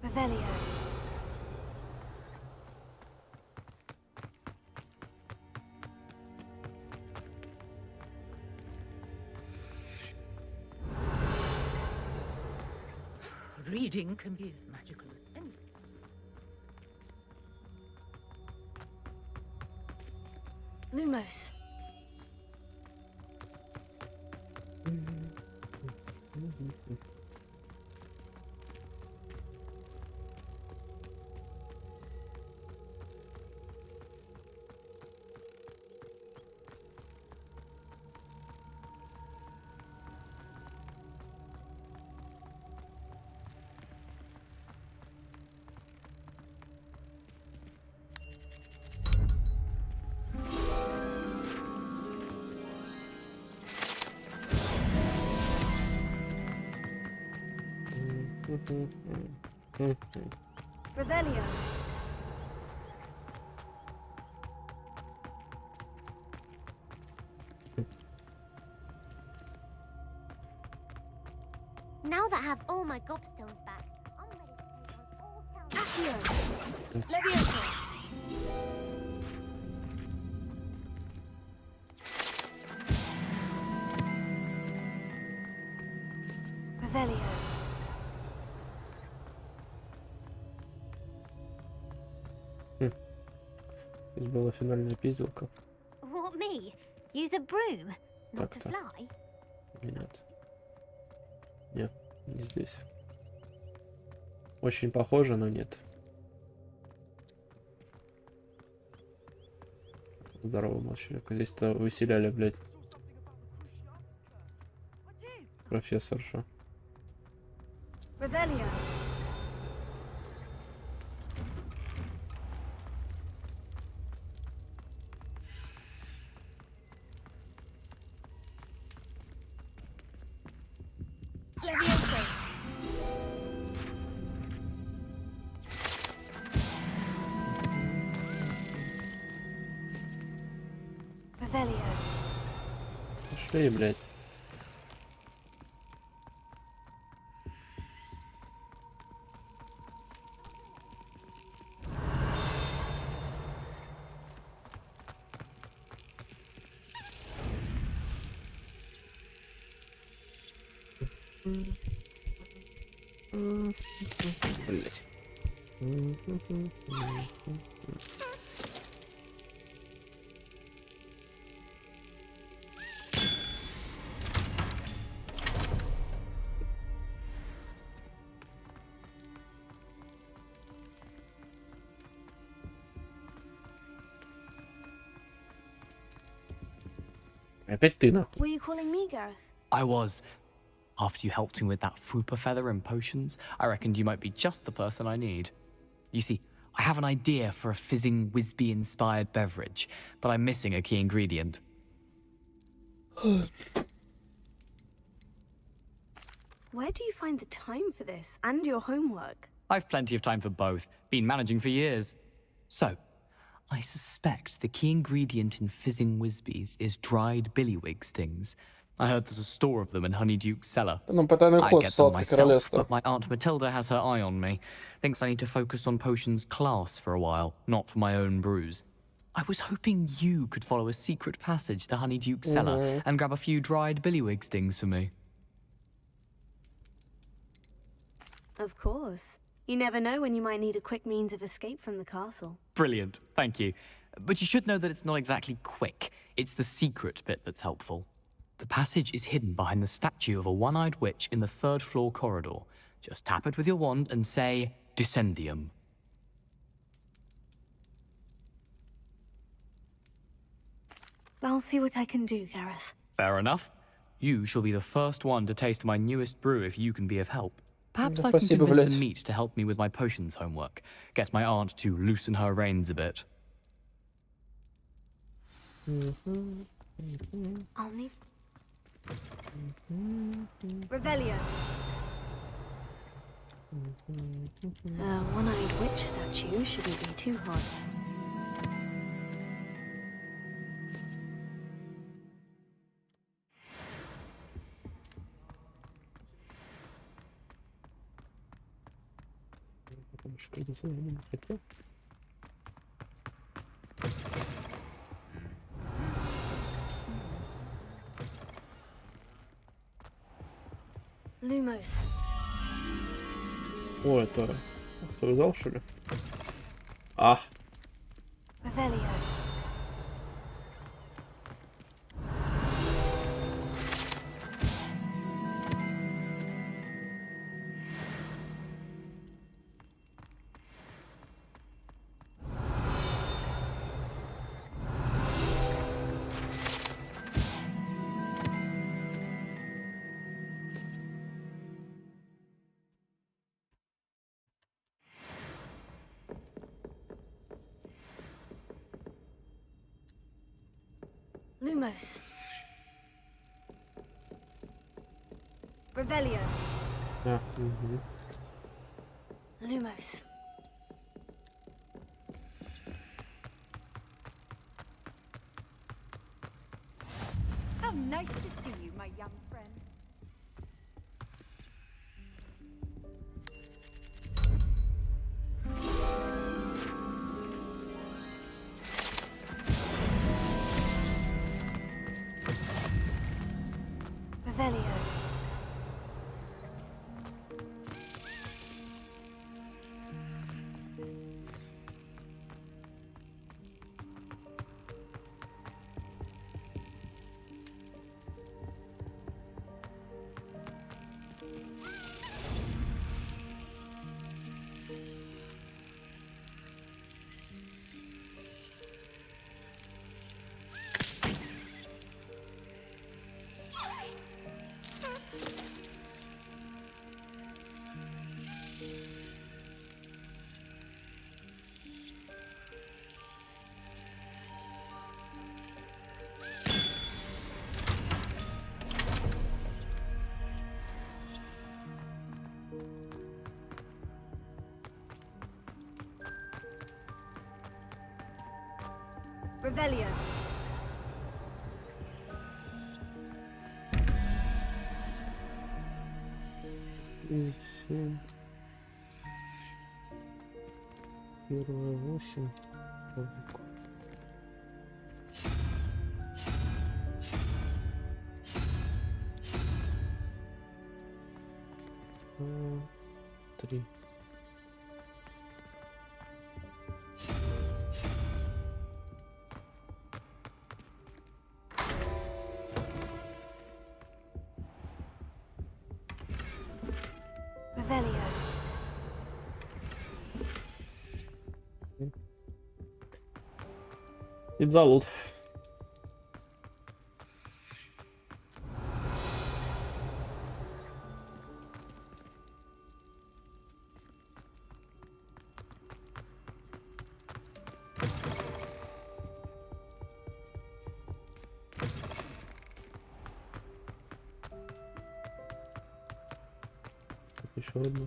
Revelio. Reading can be as magical as anything. Lumos. Revelio. Now that I have all my gobstones back, I'm ready to take on all towns. Accio. Levioso. Revelio. Здесь была финальная пизделка. What, me? Use a broom? Not to Так-то. fly? Нет. Нет, не здесь. Очень похоже, но нет. Здорово, мальчик. Здесь-то выселяли, блядь. Профессорша. Revelio. Levioso. Revelio. Пошли, блядь. Блять. Опять ты, нахуй. Were you calling me, Gareth? I was. After you helped me with that fupa feather and potions, I reckoned you might be just the person I need. You see, I have an idea for a fizzing Wisby-inspired beverage, but I'm missing a key ingredient. Where do you find the time for this and your homework? I've plenty of time for both. Been managing for years. So, I suspect the key ingredient in fizzing Wisbies is dried billywig stings. I heard there's a store of them in Honeyduke's cellar. Ну, потайной I'd ход get them Сладкое myself, Королевство. but my Aunt Matilda has her eye on me. Thinks I need to focus on potions class for a while, not for my own brews. I was hoping you could follow a secret passage to Honeyduke's cellar and grab a few dried billywig stings for me. Of course. You never know when you might need a quick means of escape from the castle. Brilliant, thank you. But you should know that it's not exactly quick. It's the secret bit that's helpful. The passage is hidden behind the statue of a one-eyed witch in the 3rd floor corridor. Just tap it with your wand and say, Descendium. I'll see what I can do, Gareth. Fair enough. You shall be the first one to taste my newest brew if you can be of help. Perhaps I can Спасибо, convince блядь. a meat to help me with my potions homework. Get my aunt to loosen her reins a bit. I'll need... Revelio. A one-eyed witch statue shouldn't be too hard. Lumos. О, это авторизал, что ли? А. Revelio. Lumos. Revelio. А, Lumos. How nice to see you, my young friend. Revelio. Revelio. Семь. Первое 8. Три. Revelio. Ибзалут. Еще одну.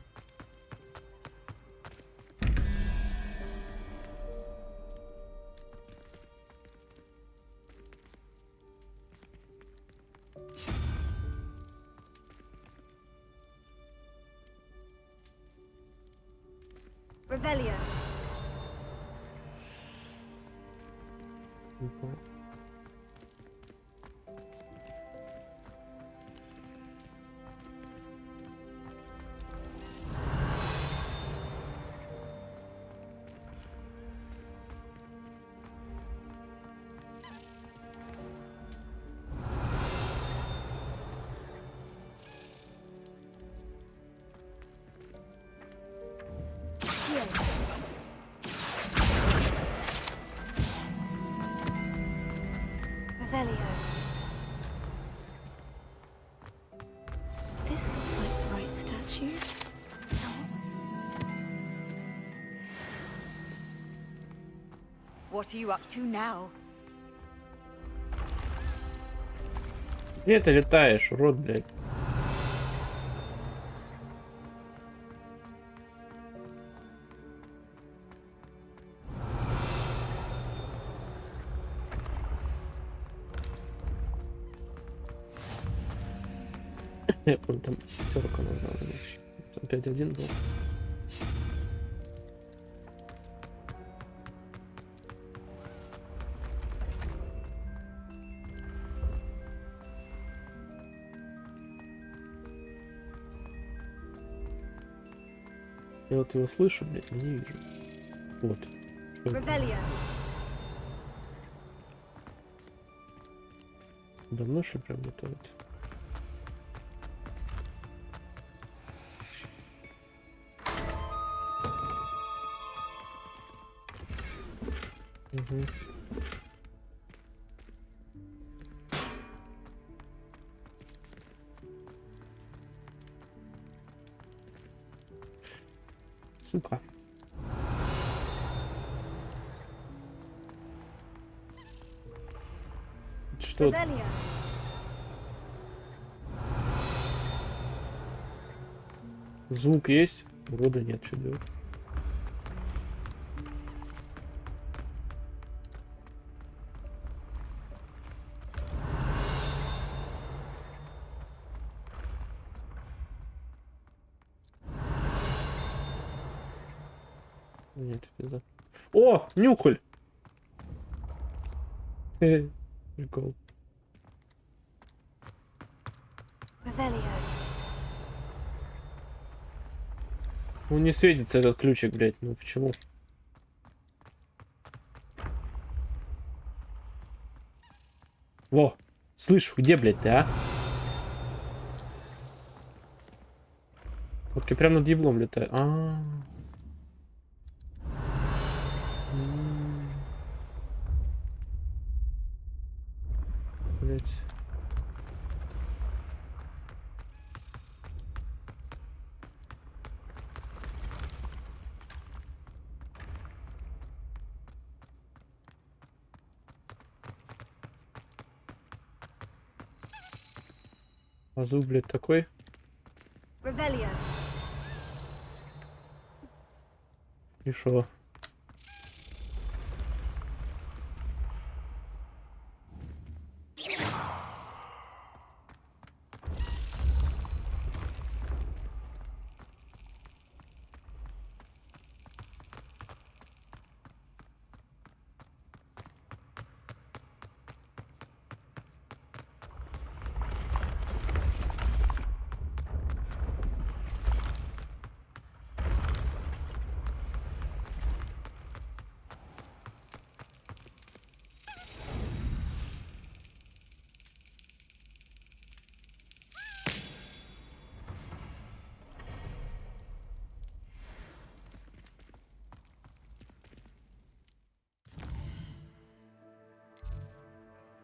Revelio. Revelio. This looks like the right statue. What are you up to now? Где ты летаешь, урод, блядь? Я помню, там пятерка нужна. Там 5-1 был. Я вот его слышу, блядь, но не вижу. Вот. Что это? Давно что прям летает? Угу. Сука. Что это? Звук есть? Урода нет, что делать? Нет, пизда. О, нюхаль! Прикол. Ну не светится этот ключик, блядь. Ну почему? Во! Слышь, где, блядь, ты, а? Вот я прям над еблом летаю. Блять. А звук, блядь, такой. И шо?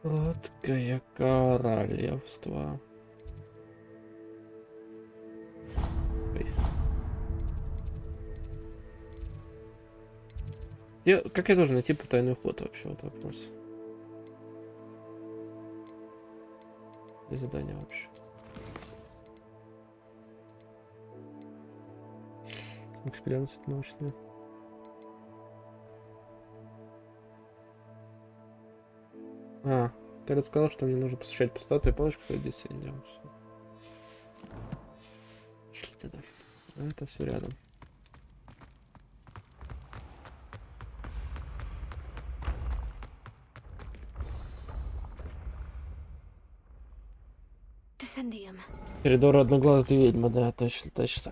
Сладкое королевство. Ой. Как я должен найти потайной ход вообще? Вот вопрос. И задание вообще. Эксперименты научные. А, ты рассказал, что мне нужно посещать пустоту и палочку за 10 идем. Шли тогда. А это все рядом. Коридор одноглазой ведьмы, да, точно, точно.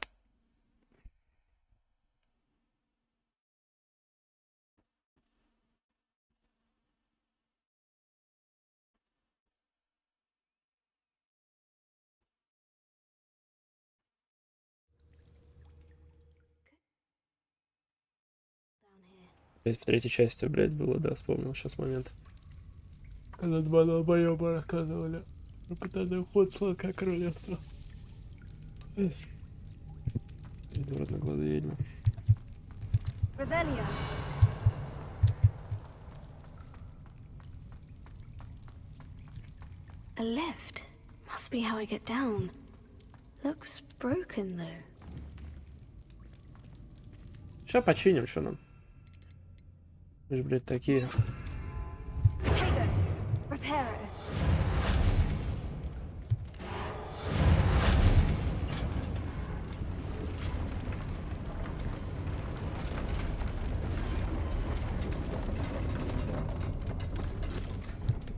Блять, в третьей части, блять, было, да, вспомнил сейчас момент. Когда два долбоёба рассказывали про потайной уход сладкое королевство. Коридор одноглазой ведьмы. Revelio. A lift. Must be how I get down. Looks broken though. Сейчас починим, что нам. Мы же, блядь, такие. Potato. Reparo.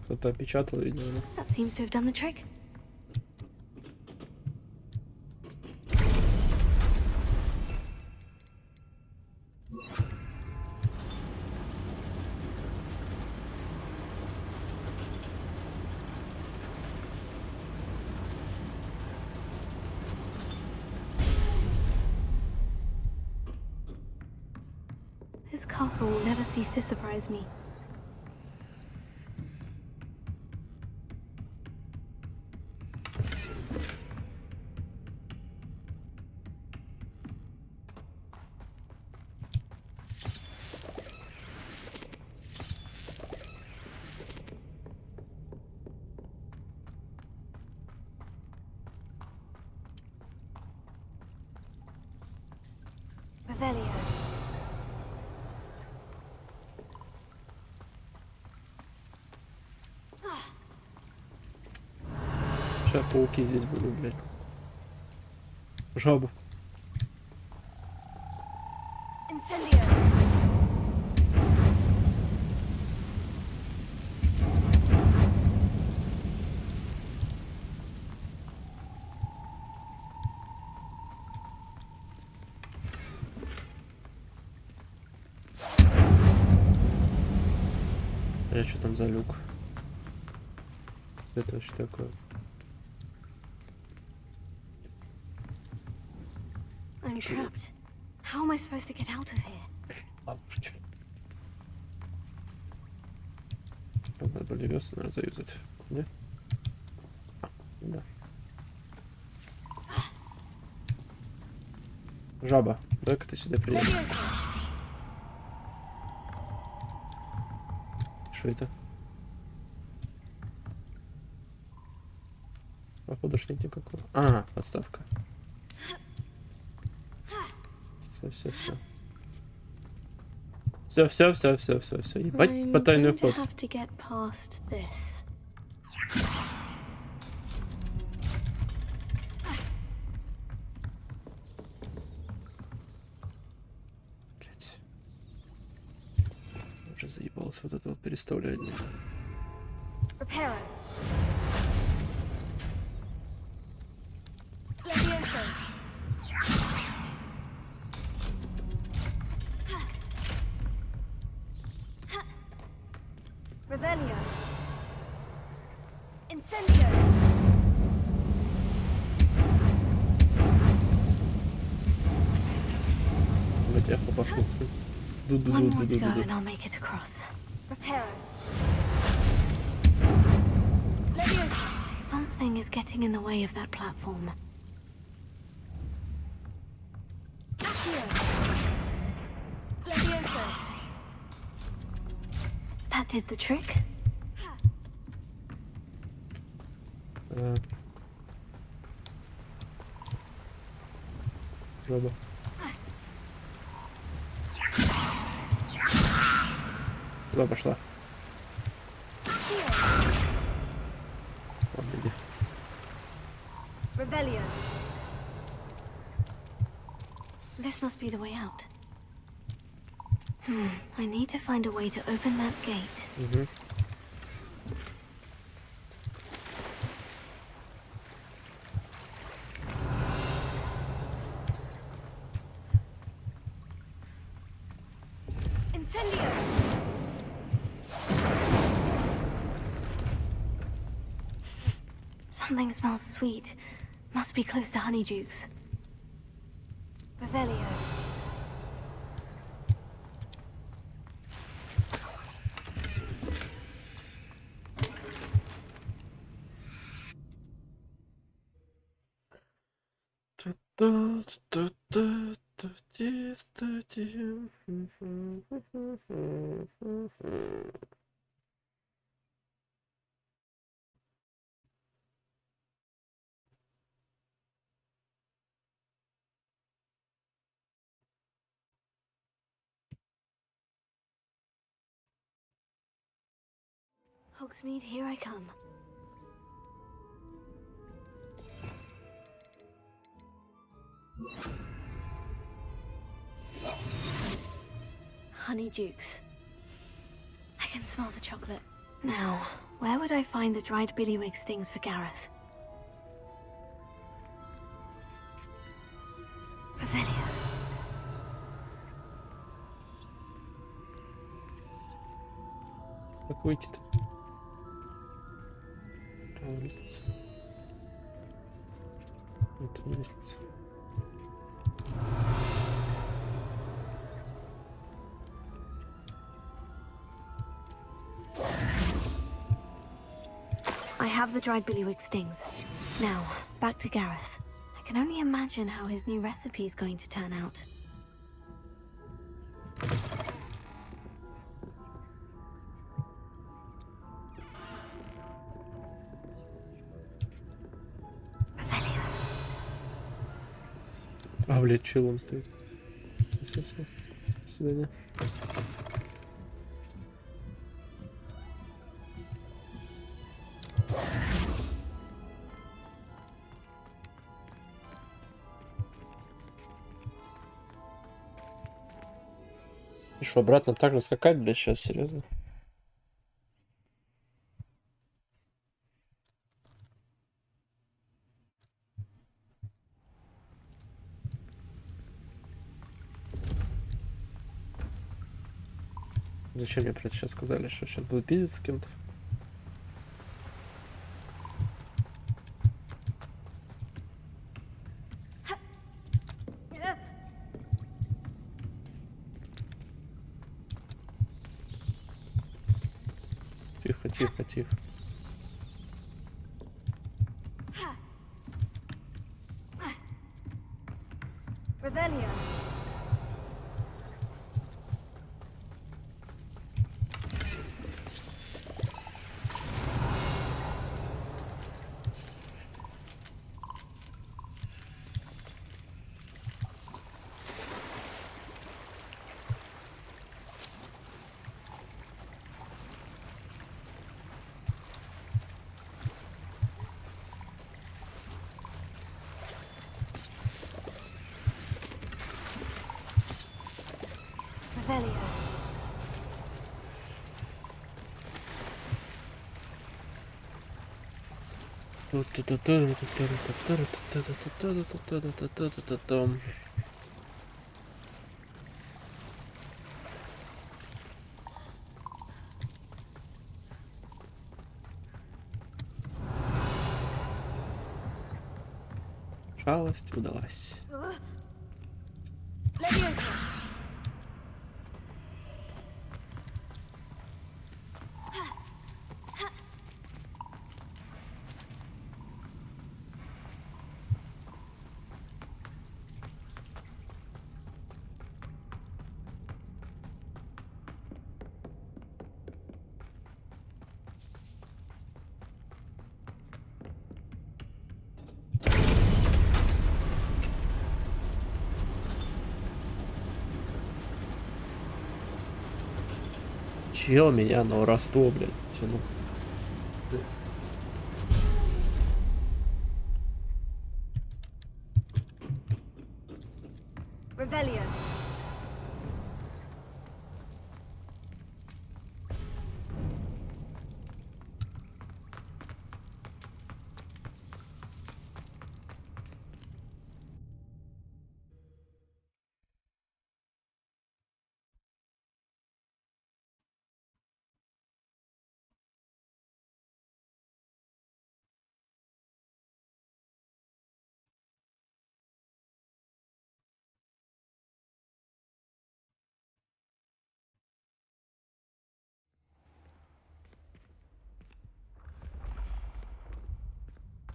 Кто-то опечатал, видимо, да? That seems to have done the trick. This castle will never cease to surprise me. Revelio. Сейчас пауки здесь будут, блядь. Жабу. Incendio. Что там за люк? Это что такое? I'm trapped. How am I supposed to get out of here? Там надо были весы, надо заюзать. Не? А, да. Жаба, дай-ка ты сюда приедешь. Что это? Походу ж нет никакого. А, подставка. Все. Все. Ебать, потайной ход. Блять. Уже заебался вот это вот переставлять. Reparo. Revelio. Incendio. Блять, эхо пошло. One more to go and I'll make it across. Reparo. Something is getting in the way of that platform. That did the trick. Жаба. Куда пошла? Revelio. This must be the way out. I need to find a way to open that gate. Incendio! Something smells sweet. Must be close to Honeydukes. Revelio. Hogsmeade, here I come. Honeydukes. I can smell the chocolate. Now, where would I find the dried billywig stings for Gareth? Revelio. Как выйти-то? Там лестница. Это не лестница. I have the dried billywig stings. Now, back to Gareth. I can only imagine how his new recipe is going to turn out. А, блядь, чел он стоит. Все. До свидания. И что, обратно так же скакать, блядь, сейчас, серьезно? Зачем мне про это сейчас сказали, что сейчас буду пиздиться с кем-то? Тихо. Revelio. Revelio. Шалость удалась. Чел меня на воровство, блядь, тянул. Revelio.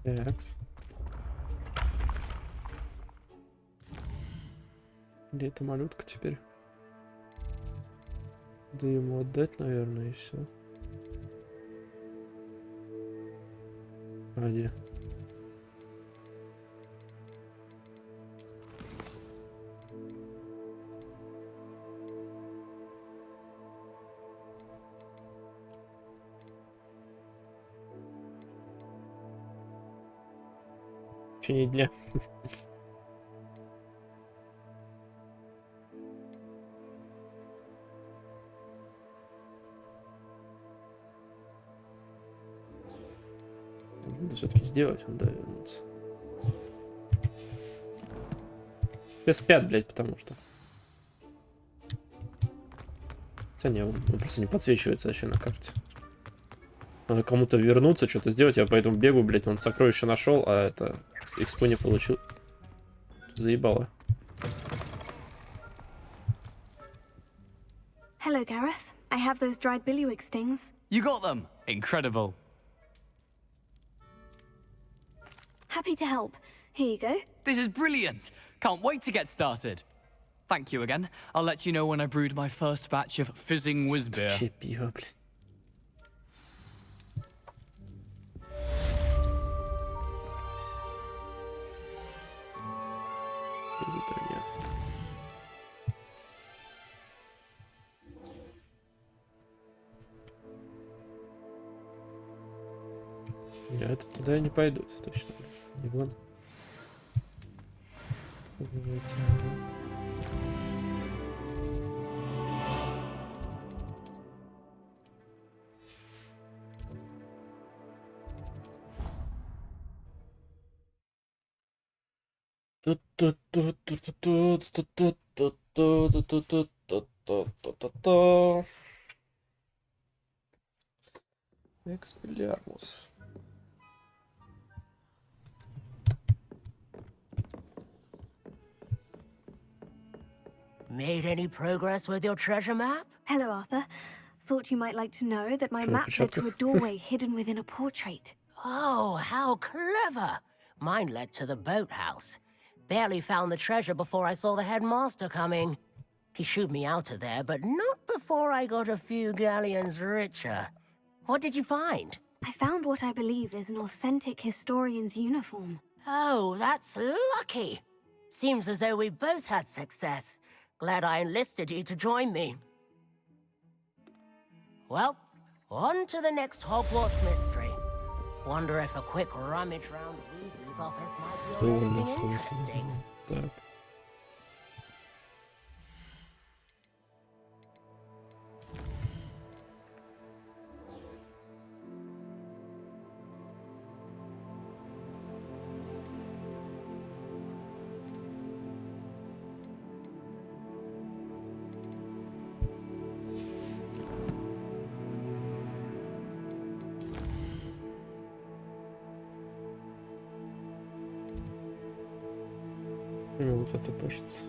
Такс. Где эта малютка теперь? Да ему отдать, наверное, и все. А где? В течение дня. Надо все-таки сделать, он вернуться. Все спят, блядь, потому что. Хотя не, он просто не подсвечивается вообще на карте. Надо кому-то вернуться, что-то сделать, я поэтому бегу, блядь, он сокровище нашел, а это экспо не получил. Заебало. Hello, Gareth. I have those dried billywig stings. You got them! Incredible. Happy to help. Here you go. This is brilliant! Can't wait to get started. Thank you again. I'll let you know when I brewed my first batch of fizzing whiz beer. Я это туда и не пойду, точно. Не вон. Экспеллиармус. Made any progress with your treasure map? Hello, Arthur. Thought you might like to know that my map led to a doorway hidden within a portrait. Oh, how clever! Mine led to the boathouse. Barely found the treasure before I saw the headmaster coming. He shooed me out of there, but not before I got a few galleons richer. What did you find? I found what I believe is an authentic historian's uniform. Oh, that's lucky. Seems as though we both had success. Glad I enlisted you to join me. Well, on to the next Hogwarts mystery. Wonder if a quick rummage round Weasley's office might be anything interesting. Так. Вот это почта.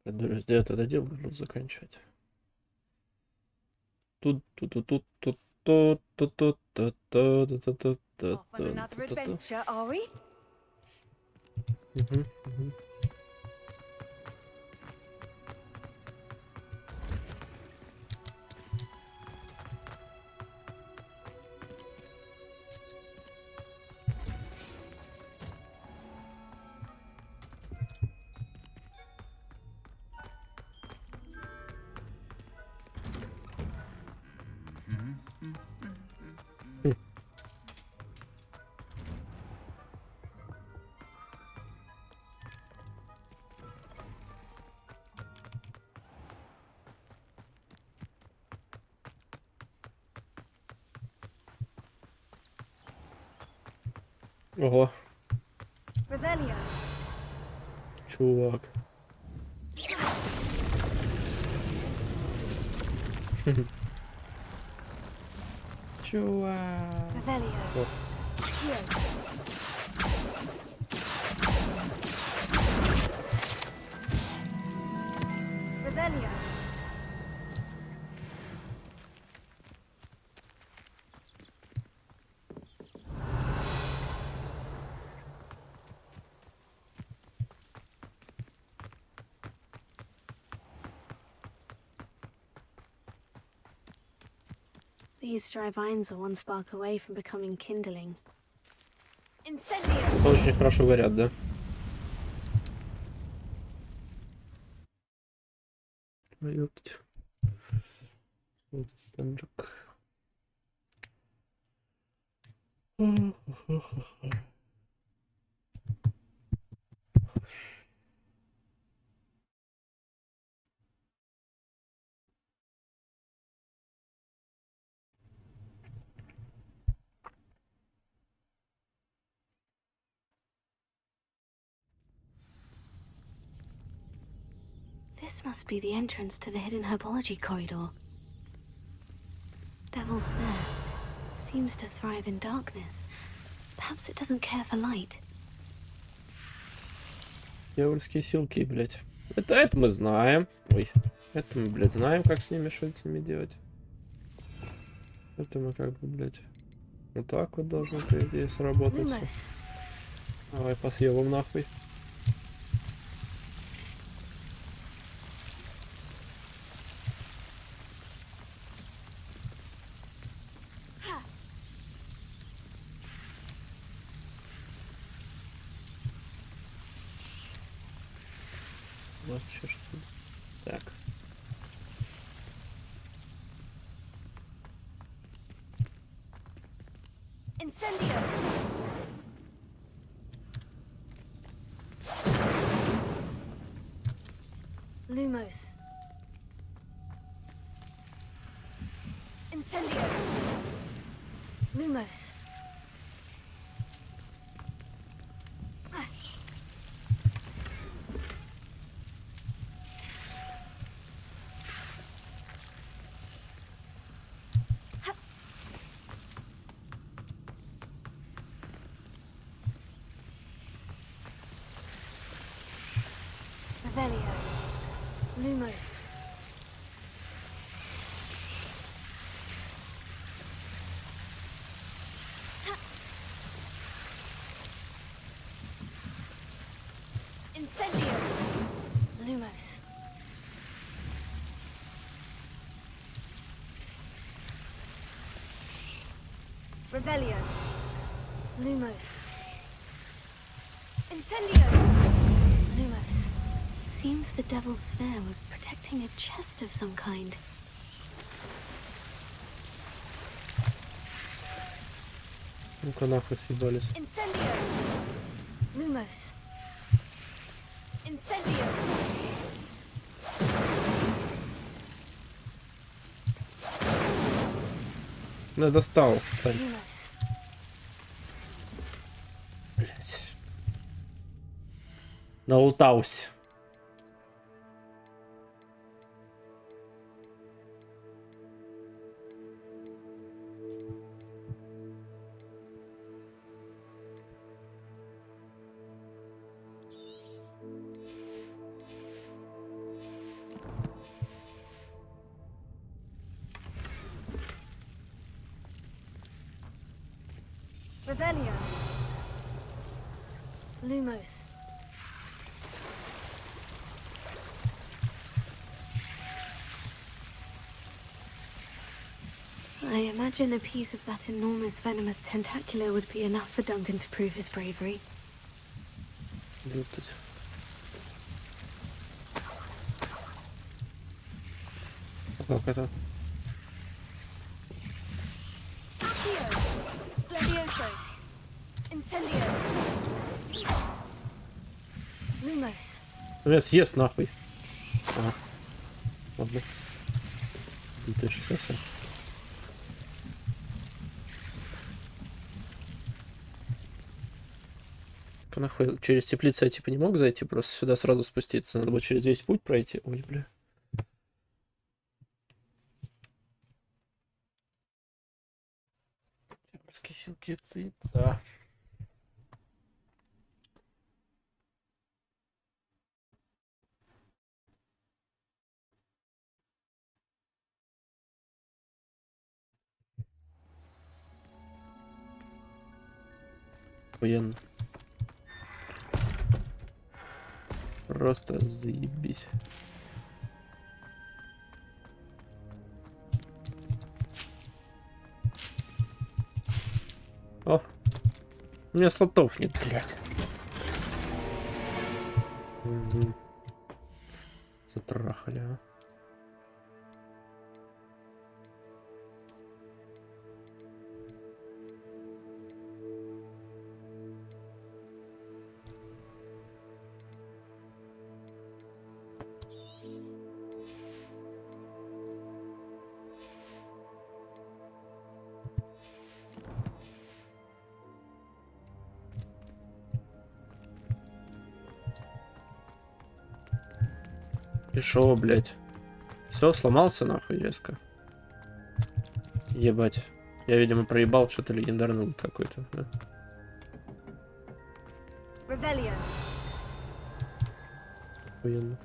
Придурок сделает это дело, буду заканчивать. Тут. Ого. Revelio. Чувак. Чувак. Revelio. О. Revelio. These dry vines are one spark away from becoming kindling. Incendio! Очень хорошо горят, да? Ёпть. Вот так. This must be the entrance to the hidden herbology corridor. Devil's Snare seems to thrive in darkness. Perhaps it doesn't care for light. Дьявольские силки, блядь. Это мы знаем. Ой. Это мы, блядь, знаем, как с ними, что с ними делать. Это мы как бы, блядь, вот так вот должно, по идее, сработать. Давай по съебам нахуй. У нас черт. Так. Incendio! Lumos. Incendio! Lumos. Revelio. Lumos. Incendio. Lumos. Revelio. Lumos. Incendio. Lumos. Seems the Devil's Snare was protecting a chest of some kind. Ну-ка нахуй съебались. Incendio. Lumos. Incendio. Ну, достал, кстати. Lumos. Блять. Налутался. Revelio. Lumos. I imagine a piece of that enormous venomous tentacular would be enough for Duncan to prove his bravery. Ёптать. А как это? Levioso. Incendio. Lumos. Меня съест нахуй. Ага. Ладно. Ты же все. Чё нахуй? Через теплицу я типа не мог зайти, просто сюда сразу спуститься. Надо было через весь путь пройти. Ой, бля. Раскисилки цица. Охуенно. Просто заебись. О, у меня слотов нет, блядь. Угу. Затрахали, а. И шо, блядь? Все, сломался нахуй резко. Ебать. Я, видимо, проебал что-то легендарное какой-то. Да? Охуенно.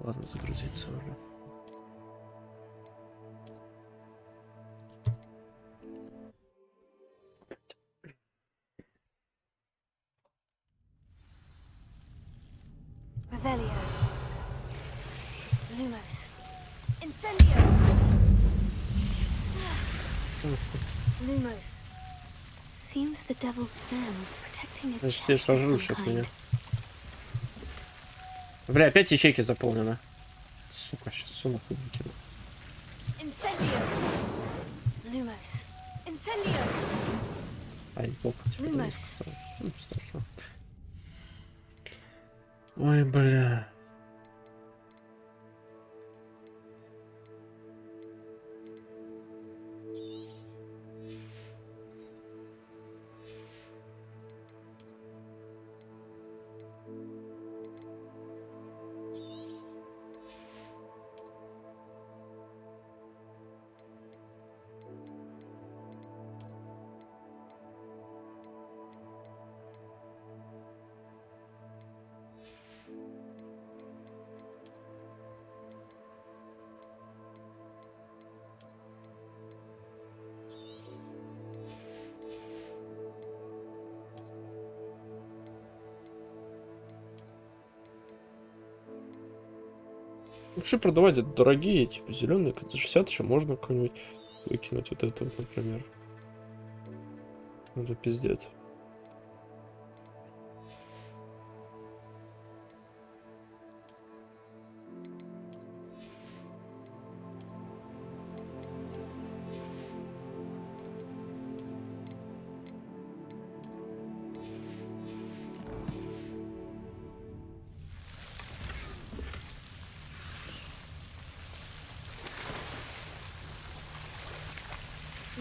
Ладно, загрузиться уже. Revelio. Lumos. Incendio. Lumos. Seems the devil's snare was protecting a Все chest of сожрут some сейчас kind. меня. Бля, опять ячейки заполнены. Сука, сейчас все нахуй выкину. Incendio. Lumos. Incendio. Ай, бог, типа низко стал. Ну, страшно. Ой, бля. Лучше продавать дорогие, типа зеленые, 60 еще можно кого-нибудь выкинуть. Вот это вот, например. Это пиздец.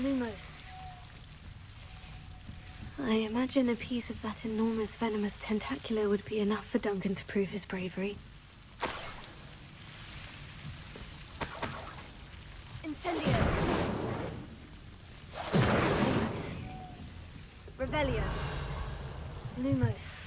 Lumos. I imagine a piece of that enormous venomous tentacular would be enough for Duncan to prove his bravery. Incendio. Lumos. Revelio. Lumos.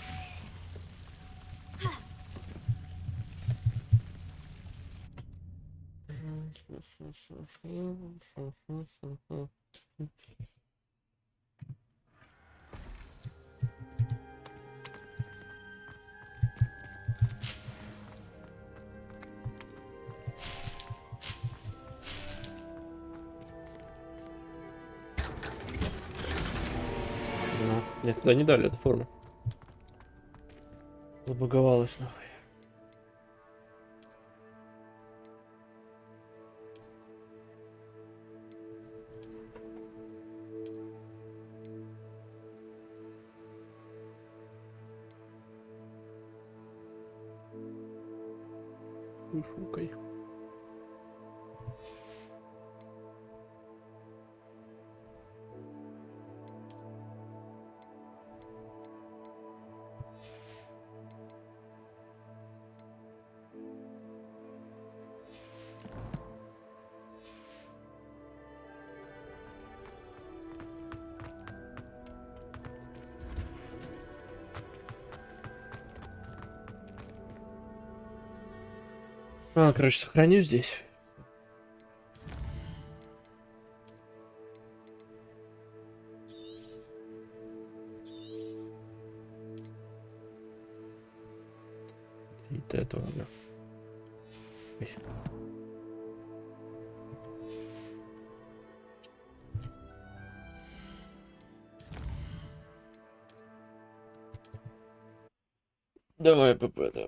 Мне туда не дали эту форму. Забаговалась нахуй. Шукай. Короче, сохраню здесь. И до этого, да. Ой. Давай, ПП, да.